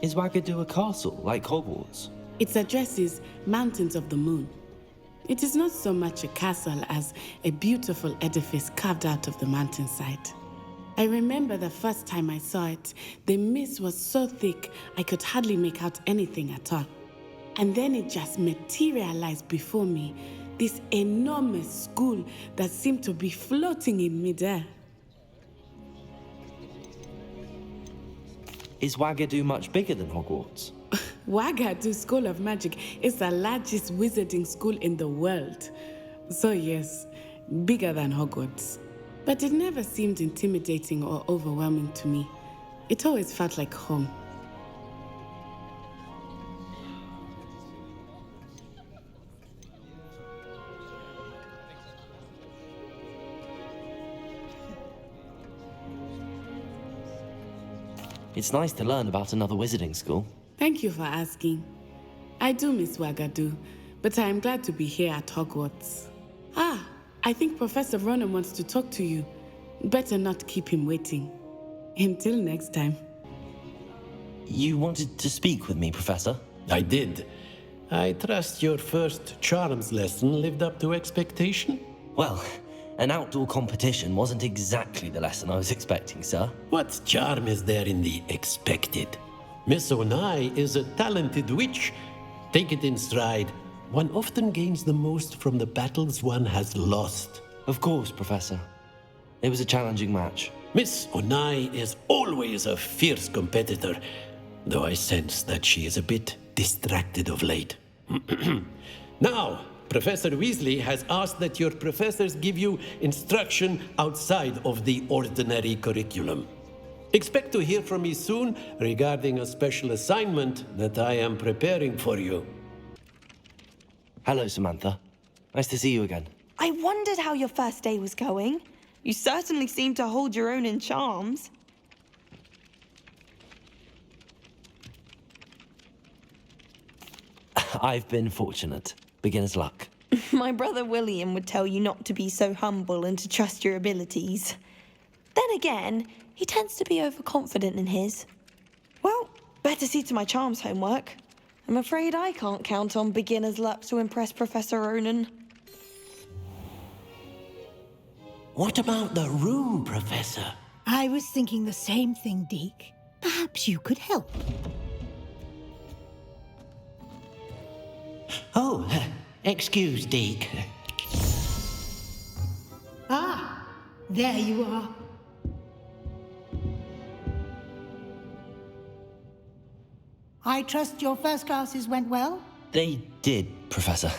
Is Ouagadougou a castle, like Hogwarts? Its address is Mountains of the Moon. It is not so much a castle as a beautiful edifice carved out of the mountainside. I remember the first time I saw it, the mist was so thick I could hardly make out anything at all. And then it just materialized before me, this enormous school that seemed to be floating in midair. Is Ouagadougou much bigger than Hogwarts? Ouagadougou School of Magic is the largest wizarding school in the world. So yes, bigger than Hogwarts. But it never seemed intimidating or overwhelming to me. It always felt like home. It's nice to learn about another wizarding school. Thank you for asking. I do miss Ouagadougou, but I am glad to be here at Hogwarts. I think Professor Ronan wants to talk to you. Better not keep him waiting. Until next time. You wanted to speak with me, Professor? I did. I trust your first charms lesson lived up to expectation? Well, an outdoor competition wasn't exactly the lesson I was expecting, sir. What charm is there in the expected? Miss Onai is a talented witch. Take it in stride. One often gains the most from the battles one has lost. Of course, Professor. It was a challenging match. Miss Onai is always a fierce competitor, though I sense that she is a bit distracted of late. Now, Professor Weasley has asked that your professors give you instruction outside of the ordinary curriculum. Expect to hear from me soon regarding a special assignment that I am preparing for you. Hello, Samantha. Nice to see you again. I wondered how your first day was going. You certainly seem to hold your own in charms. I've been fortunate. Beginner's luck. My brother William would tell you not to be so humble and to trust your abilities. Then again, he tends to be overconfident in his. Well, better see to my charms homework. I'm afraid I can't count on beginner's luck to impress Professor Ronan. What about the room, Professor? I was thinking the same thing, Deke. Perhaps you could help. Oh, excuse, Deke. Ah, there you are. I trust your first classes went well? They did, Professor.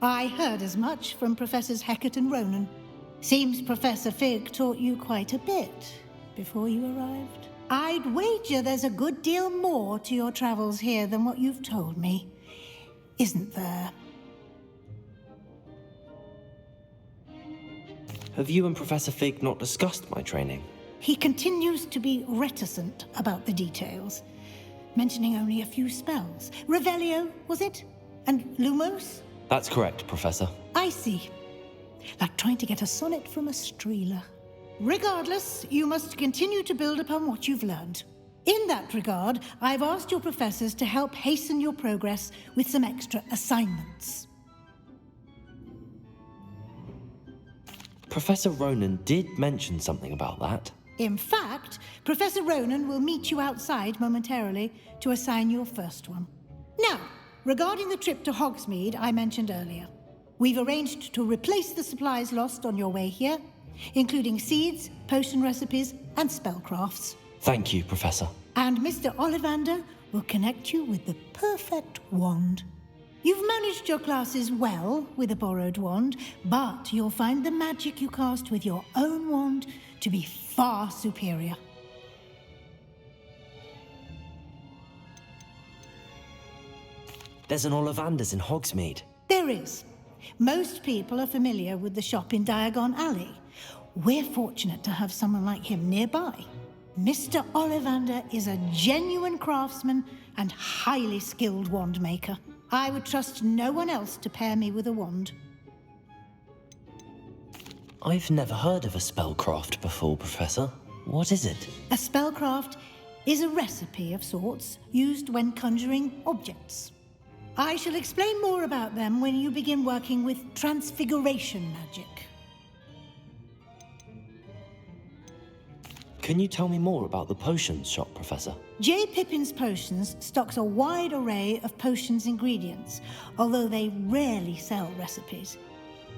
I heard as much from Professors Hecat and Ronan. Seems Professor Fig taught you quite a bit before you arrived. I'd wager there's a good deal more to your travels here than what you've told me. Isn't there? Have you and Professor Fig not discussed my training? he continues to be reticent about the details, mentioning only a few spells. Revelio, was it? And Lumos? That's correct, Professor. I see. Like trying to get a sonnet from a streeler. Regardless, you must continue to build upon what you've learned. In that regard, I've asked your professors to help hasten your progress with some extra assignments. Professor Ronan did mention something about that. In fact, Professor Ronan will meet you outside momentarily to assign your first one. Now, regarding the trip to Hogsmeade I mentioned earlier, we've arranged to replace the supplies lost on your way here, including seeds, potion recipes, and spellcrafts. Thank you, Professor. And Mr. Ollivander will connect you with the perfect wand. You've managed your classes well with a borrowed wand, but you'll find the magic you cast with your own wand to be far superior. There's an Ollivander's in Hogsmeade. There is. Most people are familiar with the shop in Diagon Alley. We're fortunate to have someone like him nearby. Mr. Ollivander is a genuine craftsman and highly skilled wand maker. I would trust no one else to pair me with a wand. I've never heard of a spellcraft before, Professor. What is it? A spellcraft is a recipe of sorts used when conjuring objects. I shall explain more about them when you begin working with transfiguration magic. Can you tell me more about the potions shop, Professor? J. Pippin's Potions stocks a wide array of potions ingredients, although they rarely sell recipes.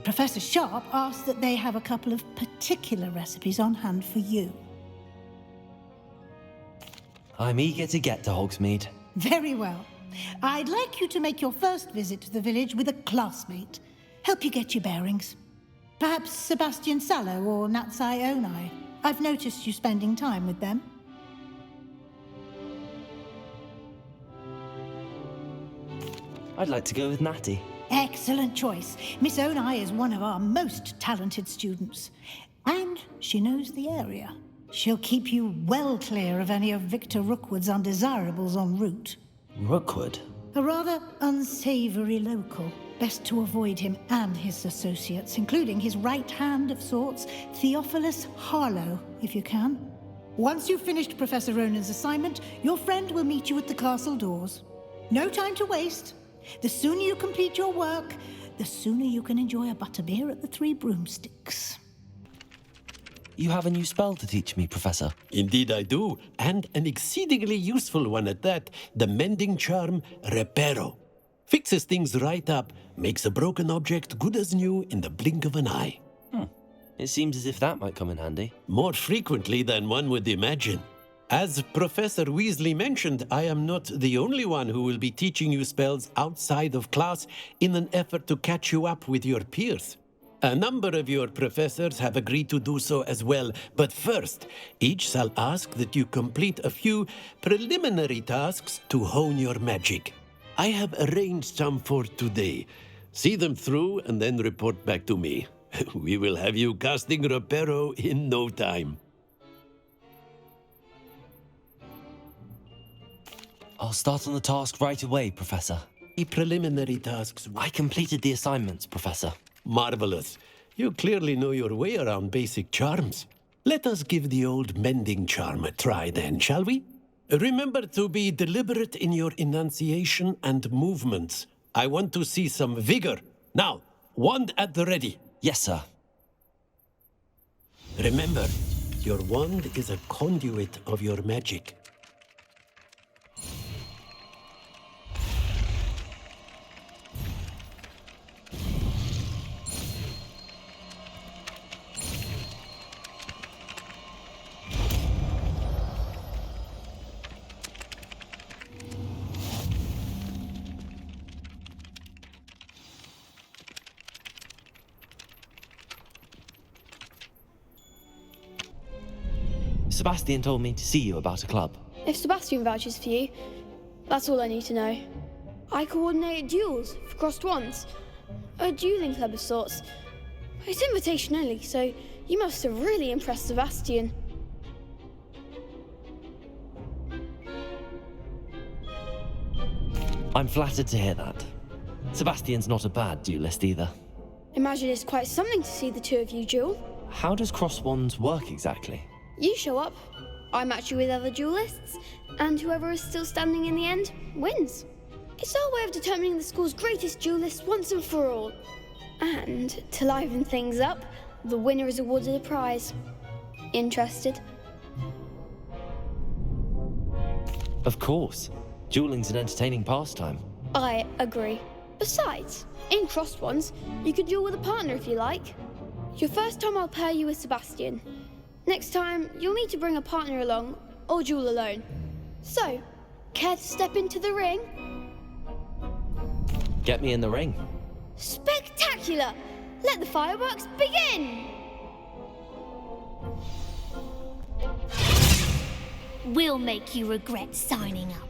Professor Sharp asked that they have a couple of particular recipes on hand for you. I'm eager to get to Hogsmeade. Very well. I'd like you to make your first visit to the village with a classmate. Help you get your bearings. Perhaps Sebastian Sallow or Natsai Onai. I've noticed you spending time with them. I'd like to go with Natty. Excellent choice. Miss Onai is one of our most talented students. And she knows the area. She'll keep you well clear of any of Victor Rookwood's undesirables en route. Rookwood? A rather unsavory local. Best to avoid him and his associates, including his right hand of sorts, Theophilus Harlow, if you can. Once you've finished Professor Ronan's assignment, your friend will meet you at the castle doors. No time to waste. The sooner you complete your work, the sooner you can enjoy a butterbeer at the Three Broomsticks. You have a new spell to teach me, Professor. Indeed I do, and an exceedingly useful one at that, the mending charm Reparo. Fixes things right up, makes a broken object good as new in the blink of an eye. It seems as if that might come in handy. More frequently than one would imagine. As Professor Weasley mentioned, I am not the only one who will be teaching you spells outside of class in an effort to catch you up with your peers. A number of your professors have agreed to do so as well, but first, each shall ask that you complete a few preliminary tasks to hone your magic. I have arranged some for today. See them through and then report back to me. We will have you casting Reparo in no time. I'll start on the task right away, Professor. The preliminary tasks. I completed the assignments, Professor. Marvelous. You clearly know your way around basic charms. Let us give the old mending charm a try then, shall we? Remember to be deliberate in your enunciation and movements. I want to see some vigor. Now, wand at the ready. Yes, sir. Remember, your wand is a conduit of your magic. Sebastian told me to see you about a club. If Sebastian vouches for you, that's all I need to know. I coordinate duels for crossed wands. A dueling club of sorts. It's invitation only, so you must have really impressed Sebastian. I'm flattered to hear that. Sebastian's not a bad duelist either. Imagine it's quite something to see the two of you duel. How does cross wands work exactly? You show up, I match you with other duelists, and whoever is still standing in the end wins. It's our way of determining the school's greatest duelist once and for all. And to liven things up, the winner is awarded a prize. Interested? Of course. Dueling's an entertaining pastime. I agree. Besides, in crossed ones, you could duel with a partner if you like. Your first time I'll pair you with Sebastian. Next time, you'll need to bring a partner along, or duel alone. So, care to step into the ring? Get me in the ring. Spectacular! Let the fireworks begin! We'll make you regret signing up.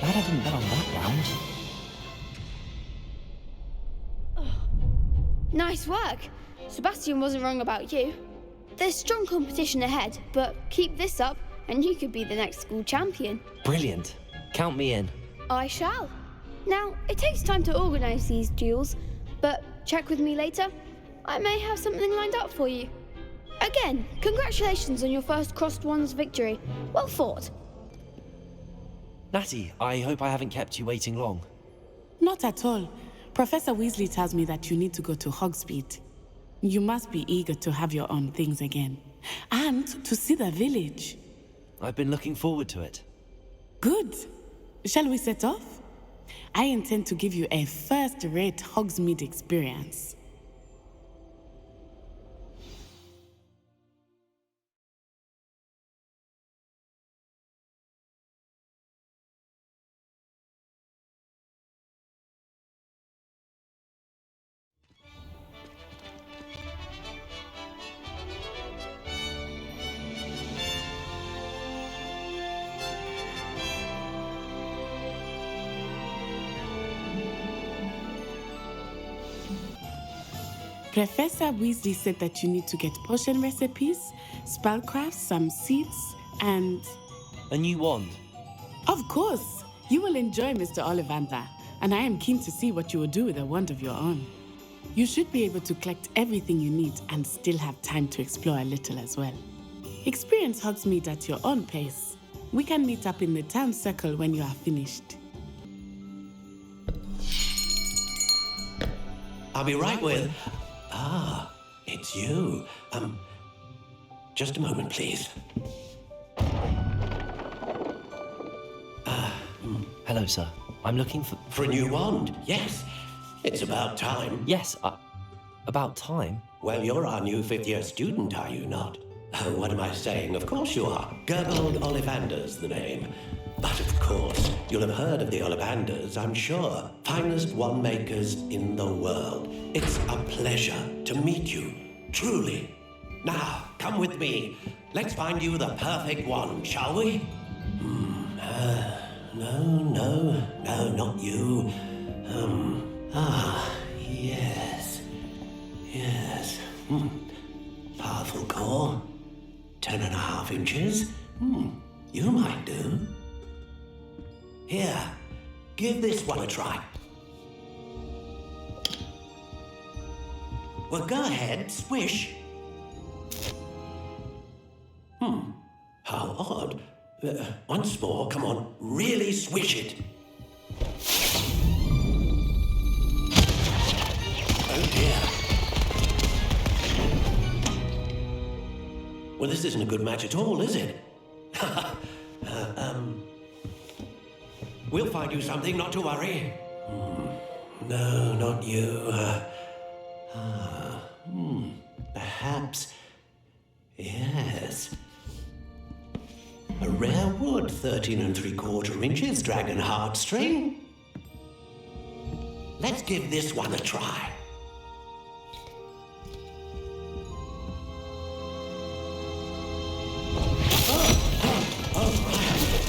Glad I didn't bet on that round. Nice work. Sebastian wasn't wrong about you. There's strong competition ahead, but keep this up and you could be the next school champion. Brilliant. Count me in. I shall. Now, it takes time to organise these duels, but check with me later. I may have something lined up for you. Again, congratulations on your first crossed wands victory. Well fought. Natty, I hope I haven't kept you waiting long. Not at all. Professor Weasley tells me that you need to go to Hogsmeade. You must be eager to have your own things again. And to see the village. I've been looking forward to it. Good. Shall we set off? I intend to give you a first-rate Hogsmeade experience. Professor Weasley said that you need to get potion recipes, spellcrafts, some seeds, and... A new wand? Of course! You will enjoy Mr. Ollivander, and I am keen to see what you will do with a wand of your own. You should be able to collect everything you need and still have time to explore a little as well. Experience Hogsmeade at your own pace. We can meet up in the town circle when you are finished. I'll be right with... Ah, it's you. Just a moment, please. Hello, sir. I'm looking for... For a new wand, yes. It's about time. Yes, about time? Well, you're our new fifth-year student, are you not? Oh, what am I saying? Of course you are. Gerbold Ollivander's the name. But of course, you'll have heard of the Ollivanders, I'm sure. Finest wand makers in the world. It's a pleasure to meet you, truly. Now, come with me. Let's find you the perfect wand, shall we? No, not you. Yes. Powerful core. 10.5 inches. You might do. Here, give this one a try. Well, go ahead, swish. How odd. Once more, come on, really swish it. Oh dear. Well, this isn't a good match at all, is it? We'll find you something, not to worry. No, not you. Perhaps. Yes. A rare wood, 13 3/4 inches, dragon heartstring. Let's give this one a try.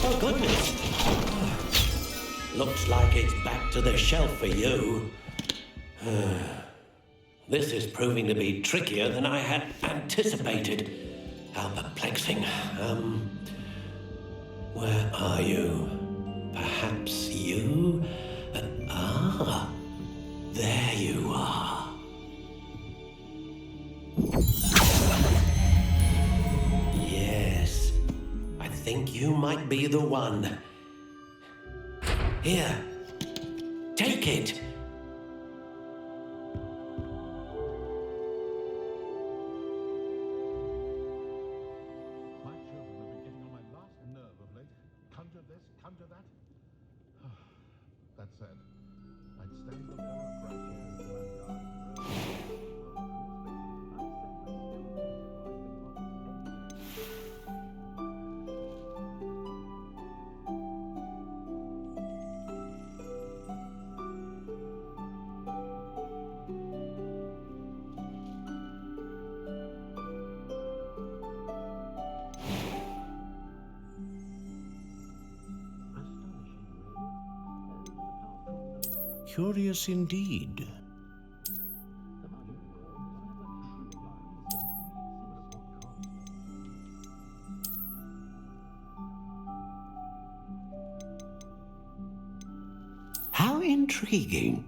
Oh, goodness. Looks like it's back to the shelf for you. This is proving to be trickier than I had anticipated. How perplexing. Where are you? Perhaps you? There you are. Yes, I think you might be the one. Here, take it. Conjure that. That said, I'd stand before a crack Curious indeed. How intriguing.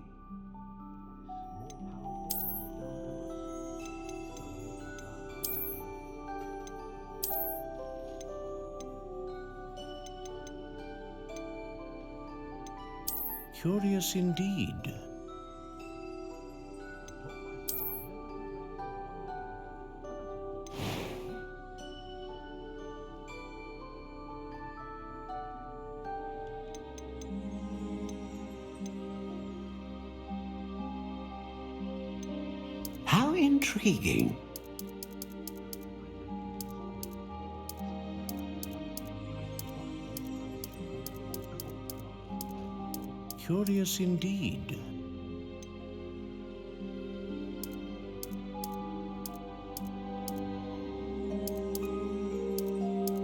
Curious indeed. How intriguing. Curious indeed.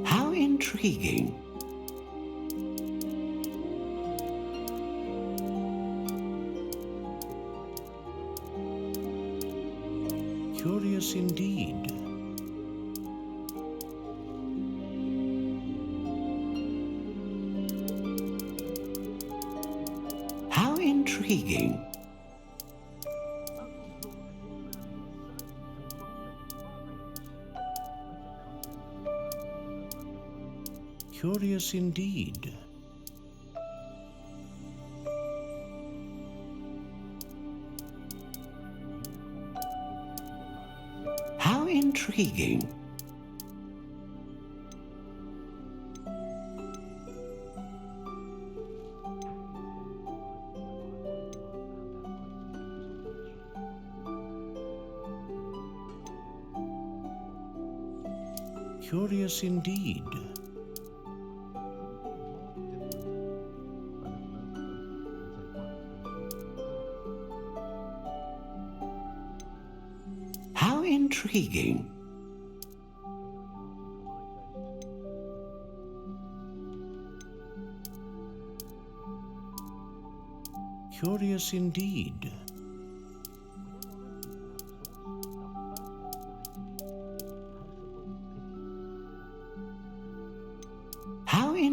How intriguing. Curious indeed. How intriguing. Curious indeed. How intriguing. Curious indeed. How intriguing. Curious indeed.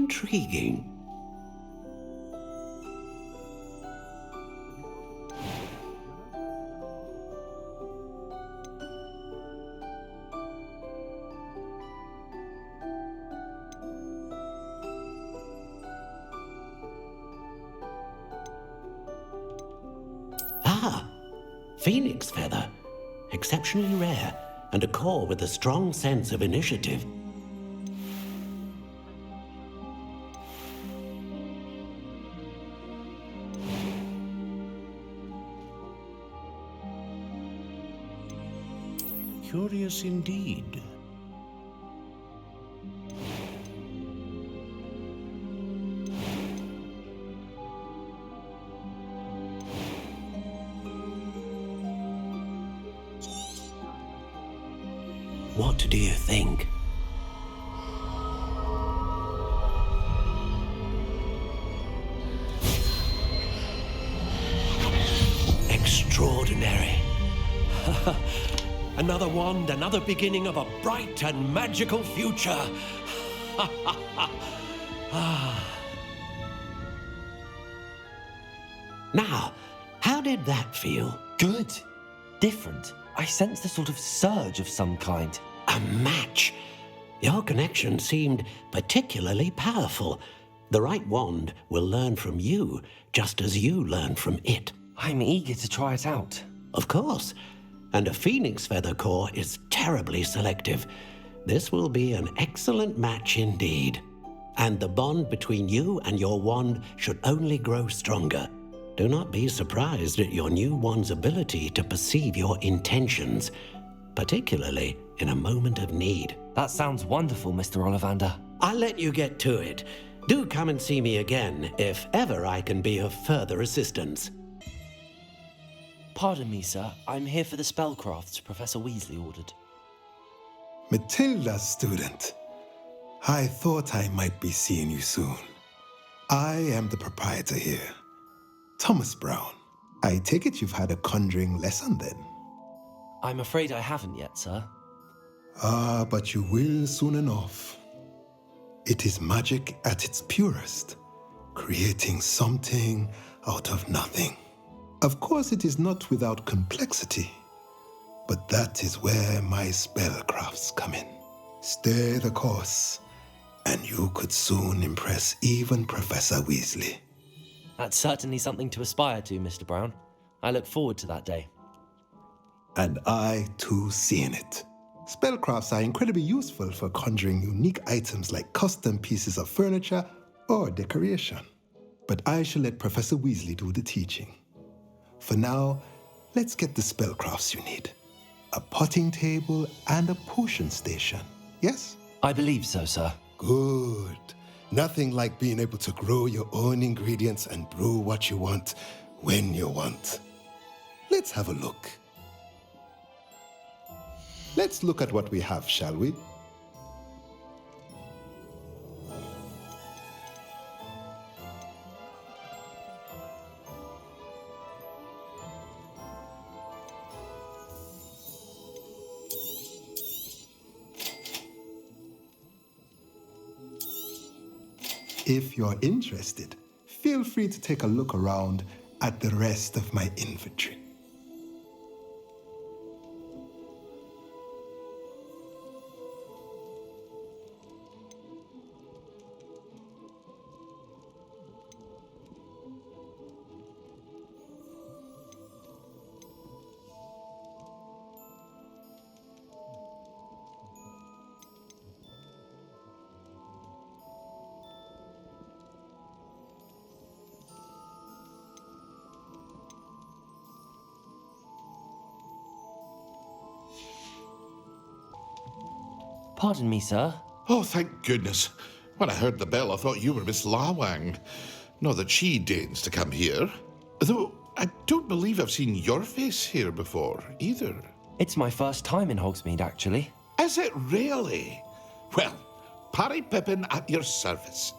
intriguing. Ah, phoenix feather. Exceptionally rare, and a core with a strong sense of initiative. Curious indeed. What do you think? Extraordinary. Another wand, another beginning of a bright and magical future. Now, how did that feel? Good. Different. I sensed a sort of surge of some kind. A match. Your connection seemed particularly powerful. The right wand will learn from you, just as you learn from it. I'm eager to try it out. Of course. And a phoenix feather core is terribly selective. This will be an excellent match indeed. And the bond between you and your wand should only grow stronger. Do not be surprised at your new wand's ability to perceive your intentions, particularly in a moment of need. That sounds wonderful, Mr. Ollivander. I'll let you get to it. Do come and see me again if ever I can be of further assistance. Pardon me, sir. I'm here for the spellcrafts Professor Weasley ordered. Matilda's student. I thought I might be seeing you soon. I am the proprietor here, Thomas Brown. I take it you've had a conjuring lesson then? I'm afraid I haven't yet, sir. Ah, but you will soon enough. It is magic at its purest, creating something out of nothing. Of course, it is not without complexity, but that is where my spellcrafts come in. Stay the course, and you could soon impress even Professor Weasley. That's certainly something to aspire to, Mr. Brown. I look forward to that day. And I, too, seeing it. Spellcrafts are incredibly useful for conjuring unique items like custom pieces of furniture or decoration. But I shall let Professor Weasley do the teaching. For now, let's get the spellcrafts you need. A potting table and a potion station, yes? I believe so, sir. Good. Nothing like being able to grow your own ingredients and brew what you want when you want. Let's have a look. Let's look at what we have, shall we? If you're interested, feel free to take a look around at the rest of my inventory. Pardon me, sir. Oh, thank goodness. When I heard the bell, I thought you were Miss Lawang. Not that she deigns to come here. Though I don't believe I've seen your face here before, either. It's my first time in Hogsmeade, actually. Is it really? Well, Parry Pippin at your service.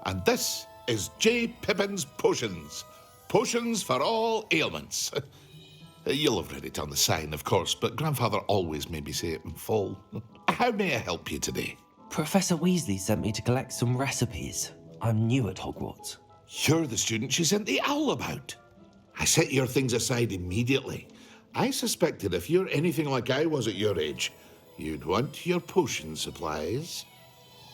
And this is J. Pippin's Potions. Potions for all ailments. You'll have read it on the sign, of course, but Grandfather always made me say it in full. How may I help you today? Professor Weasley sent me to collect some recipes. I'm new at Hogwarts. You're the student she sent the owl about. I set your things aside immediately. I suspected if you're anything like I was at your age, you'd want your potion supplies.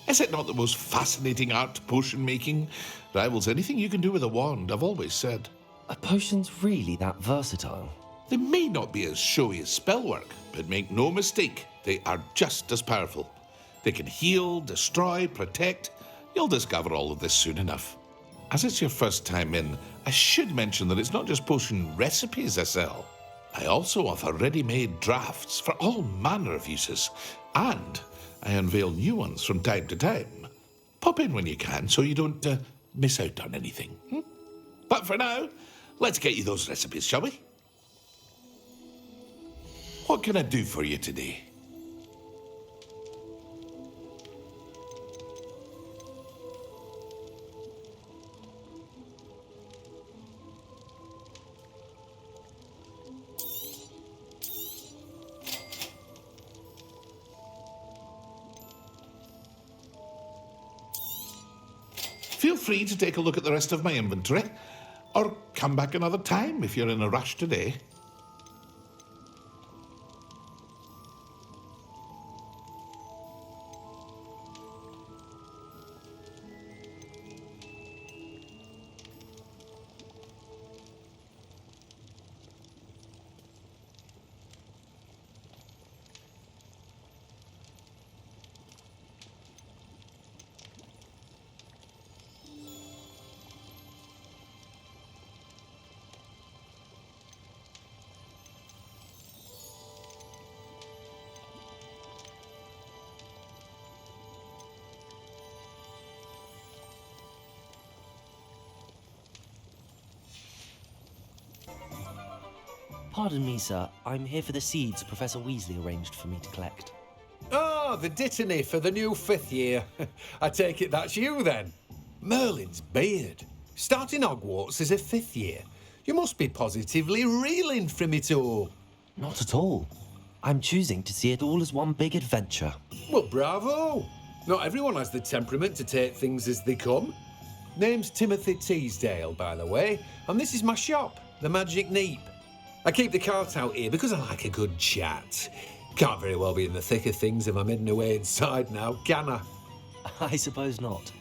Is it not the most fascinating art, potion making? Rivals anything you can do with a wand, I've always said. Are potions really that versatile? They may not be as showy as spellwork, but make no mistake, they are just as powerful. They can heal, destroy, protect. You'll discover all of this soon enough. As it's your first time in, I should mention that it's not just potion recipes I sell. I also offer ready-made drafts for all manner of uses, and I unveil new ones from time to time. Pop in when you can so you don't miss out on anything. But for now, let's get you those recipes, shall we? What can I do for you today? Feel free to take a look at the rest of my inventory, or come back another time if you're in a rush today. Pardon me, sir. I'm here for the seeds Professor Weasley arranged for me to collect. Oh, the dittany for the new 5th year. I take it that's you, then. Merlin's beard. Starting Hogwarts as a 5th year. You must be positively reeling from it all. Not at all. I'm choosing to see it all as one big adventure. Well, bravo. Not everyone has the temperament to take things as they come. Name's Timothy Teasdale, by the way, and this is my shop, the Magic Neep. I keep the cart out here because I like a good chat. Can't very well be in the thick of things if I'm hidden away inside now, can I? I suppose not.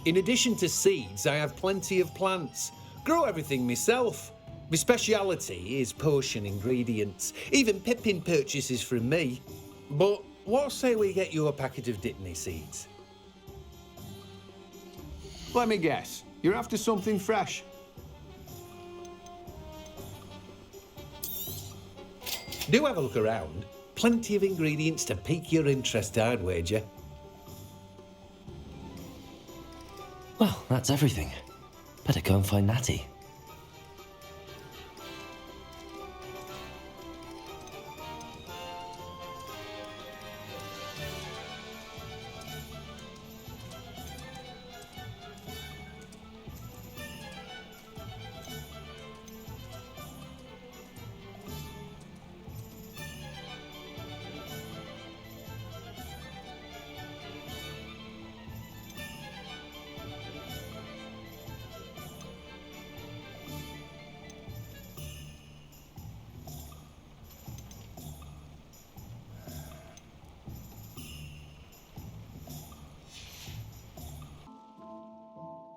In addition to seeds, I have plenty of plants. Grow everything myself. My speciality is potion ingredients. Even Pippin purchases from me. But what say we get you a packet of Dittany seeds? Let me guess. You're after something fresh. Do have a look around. Plenty of ingredients to pique your interest, I'd wager. Well, that's everything. Better go and find Natty.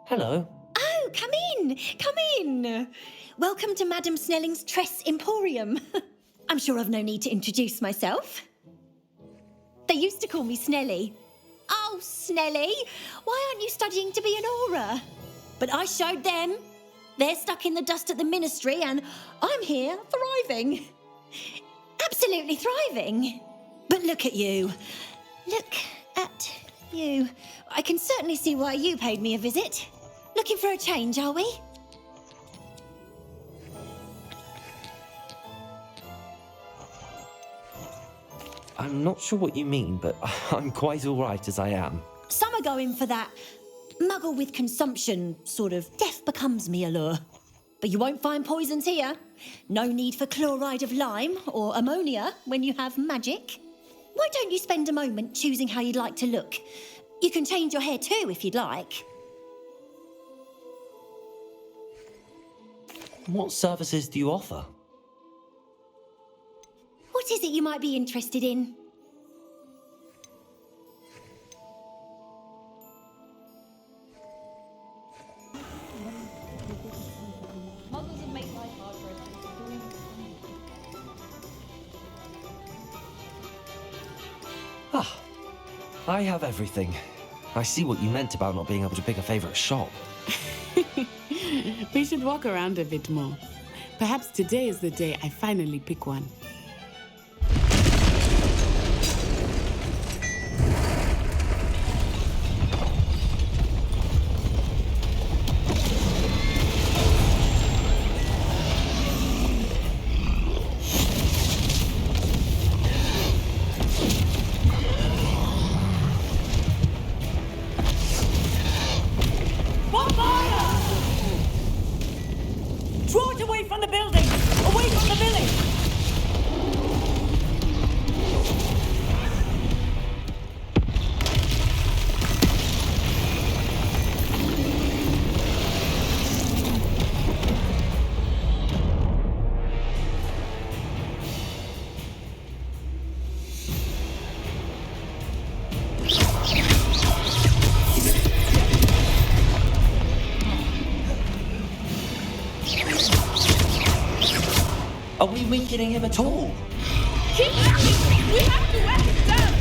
Hello. Oh, come in! Come in! Welcome to Madame Snelling's Tress Emporium. I'm sure I've no need to introduce myself. They used to call me Snelly. Oh, Snelly, why aren't you studying to be an Auror? But I showed them. They're stuck in the dust at the Ministry and I'm here thriving. Absolutely thriving. But look at you. Look at you. I can certainly see why you paid me a visit. Looking for a change, are we? I'm not sure what you mean, but I'm quite all right as I am. Some are going for that muggle with consumption, sort of death becomes me allure. But you won't find poisons here. No need for chloride of lime or ammonia when you have magic. Why don't you spend a moment choosing how you'd like to look? You can change your hair too if you'd like. What services do you offer? What is it you might be interested in? Ah, I have everything. I see what you meant about not being able to pick a favourite shop. We should walk around a bit more. Perhaps today is the day I finally pick one. Draw it away from the building! Away from the village! Are we weakening him at all? Keep moving! We have to wear him down!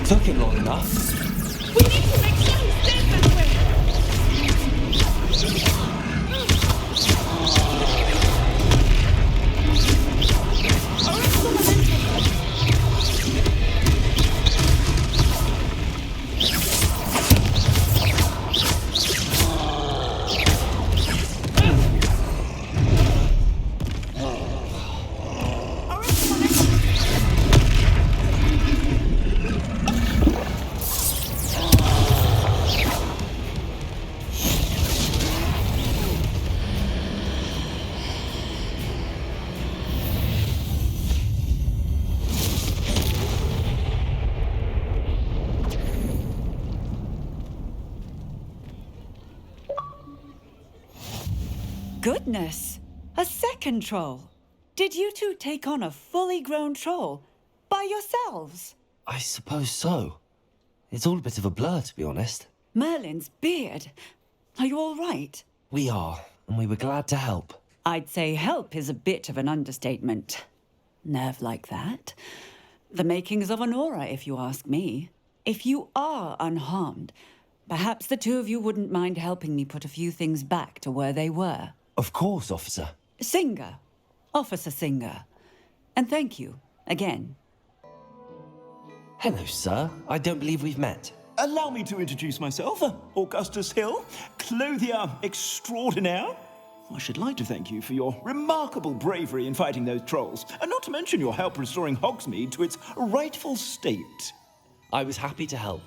Took him long enough. We need to make sure he stays that way! Goodness! A second troll! Did you two take on a fully grown troll? By yourselves? I suppose so. It's all a bit of a blur, to be honest. Merlin's beard. Are you all right? We are, and we were glad to help. I'd say help is a bit of an understatement. Nerve like that. The makings of an aura, if you ask me. If you are unharmed, perhaps the two of you wouldn't mind helping me put a few things back to where they were. Of course, officer. Singer. Officer Singer. And thank you, again. Hello, sir. I don't believe we've met. Allow me to introduce myself, Augustus Hill, clothier extraordinaire. I should like to thank you for your remarkable bravery in fighting those trolls, and not to mention your help restoring Hogsmeade to its rightful state. I was happy to help.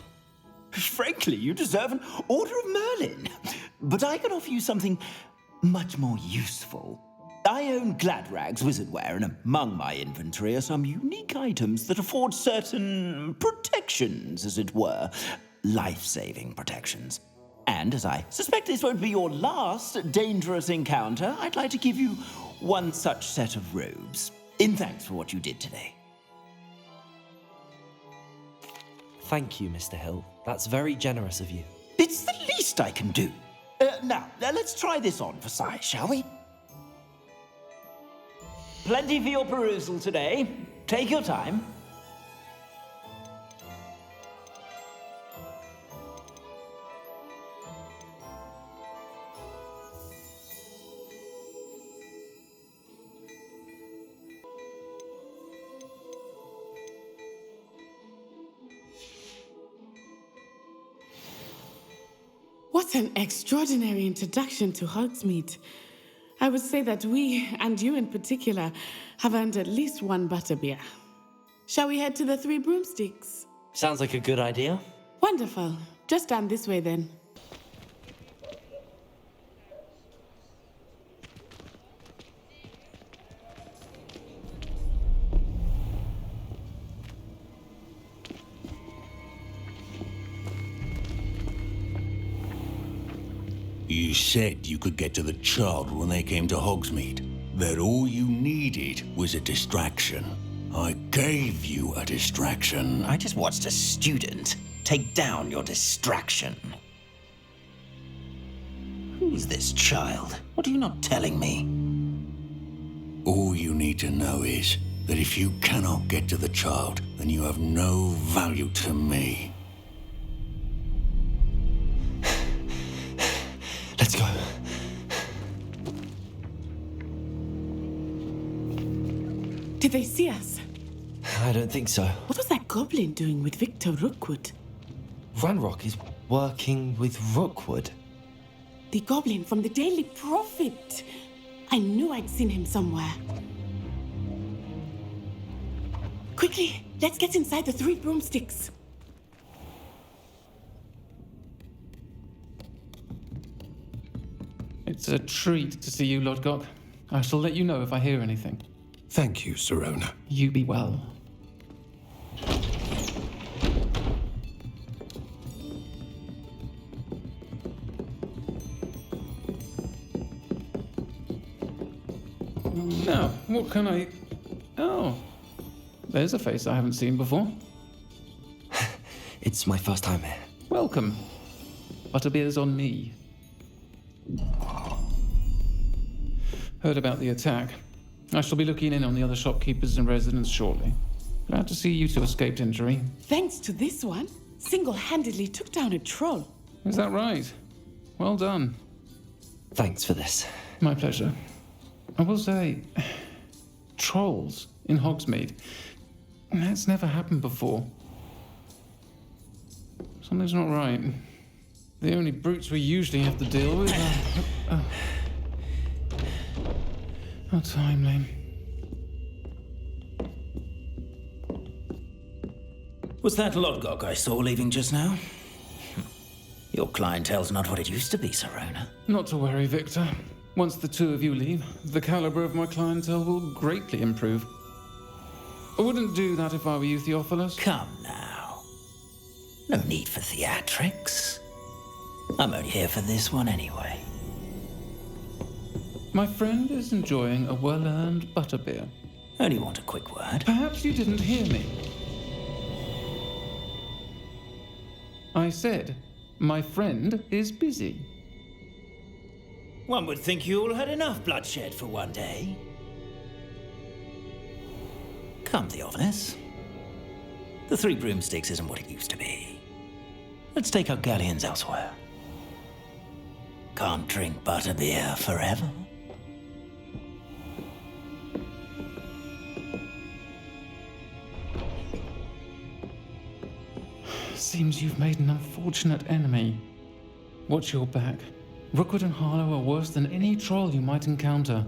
Frankly, you deserve an Order of Merlin. But I can offer you something much more useful. I own Gladrag's wizardware, and among my inventory are some unique items that afford certain protections, as it were. Life-saving protections. And as I suspect this won't be your last dangerous encounter, I'd like to give you one such set of robes, in thanks for what you did today. Thank you, Mr. Hill. That's very generous of you. It's the least I can do. Now, let's try this on for size, shall we? Plenty for your perusal today. Take your time. What an extraordinary introduction to Hogsmeade. I would say that we, and you in particular, have earned at least one butterbeer. Shall we head to the Three Broomsticks? Sounds like a good idea. Wonderful. Just stand this way then. You said you could get to the child when they came to Hogsmeade. That all you needed was a distraction. I gave you a distraction. I just watched a student take down your distraction. Who's this child? What are you not telling me? All you need to know is that if you cannot get to the child, then you have no value to me. Let's go. Did they see us? I don't think so. What was that goblin doing with Victor Rookwood? Ranrock is working with Rookwood. The goblin from the Daily Prophet. I knew I'd seen him somewhere. Quickly, let's get inside the Three Broomsticks. It's a treat to see you, Lodgok. I shall let you know if I hear anything. Thank you, Sirona. You be well. Now, what can I... Oh, there's a face I haven't seen before. It's my first time here. Welcome. Butterbeer's on me. Heard about the attack. I shall be looking in on the other shopkeepers and residents shortly. Glad to see you two escaped injury. Thanks to this one, single-handedly took down a troll. Is that right? Well done. Thanks for this. My pleasure. I will say, trolls in Hogsmeade. That's never happened before. Something's not right. The only brutes we usually have to deal with are... How timely. Was that Lodgok I saw leaving just now? Your clientele's not what it used to be, Sirona. Not to worry, Victor. Once the two of you leave, the caliber of my clientele will greatly improve. I wouldn't do that if I were you, Theophilus. Come now. No need for theatrics. I'm only here for this one anyway. My friend is enjoying a well-earned butterbeer. Only want a quick word. Perhaps you didn't hear me. I said, my friend is busy. One would think you all had enough bloodshed for one day. Come, Theophilus. The Three Broomsticks isn't what it used to be. Let's take our galleons elsewhere. Can't drink butterbeer forever. Seems you've made an unfortunate enemy. Watch your back. Rookwood and Harlow are worse than any troll you might encounter.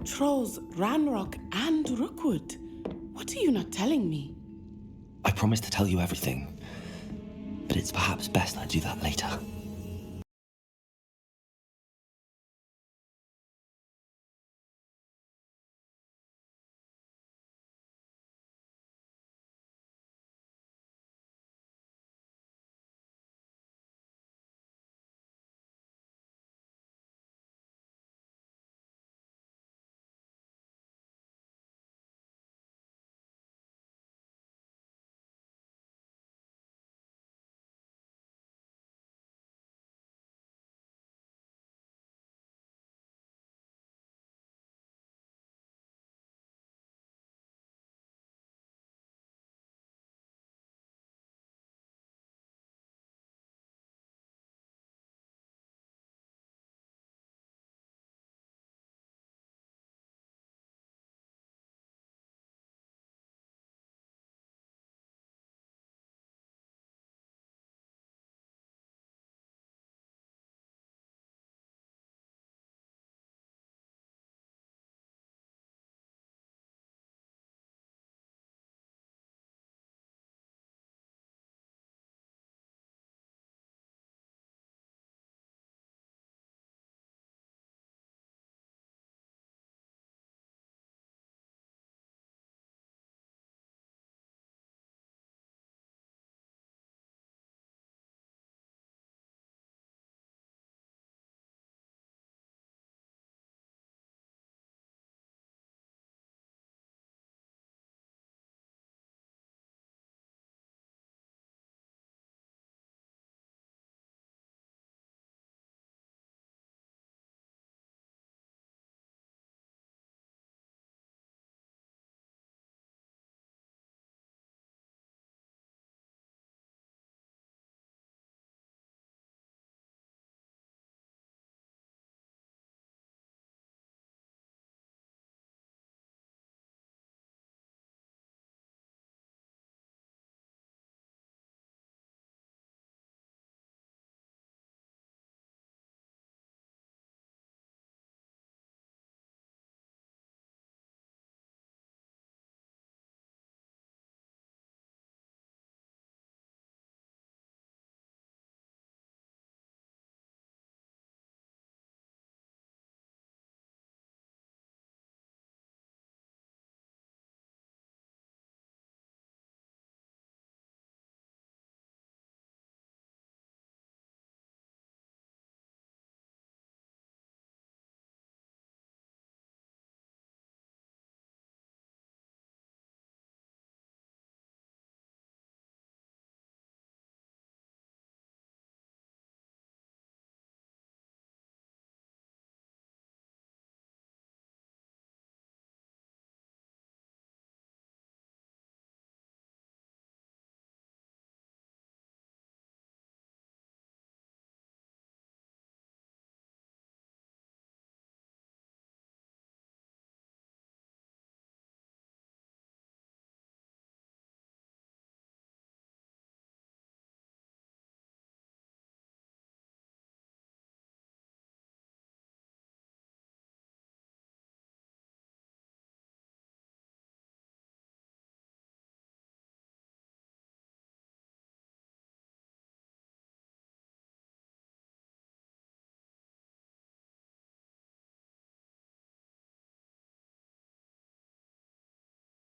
Trolls, Ranrock, and Rookwood. What are you not telling me? I promised to tell you everything, but it's perhaps best I do that later.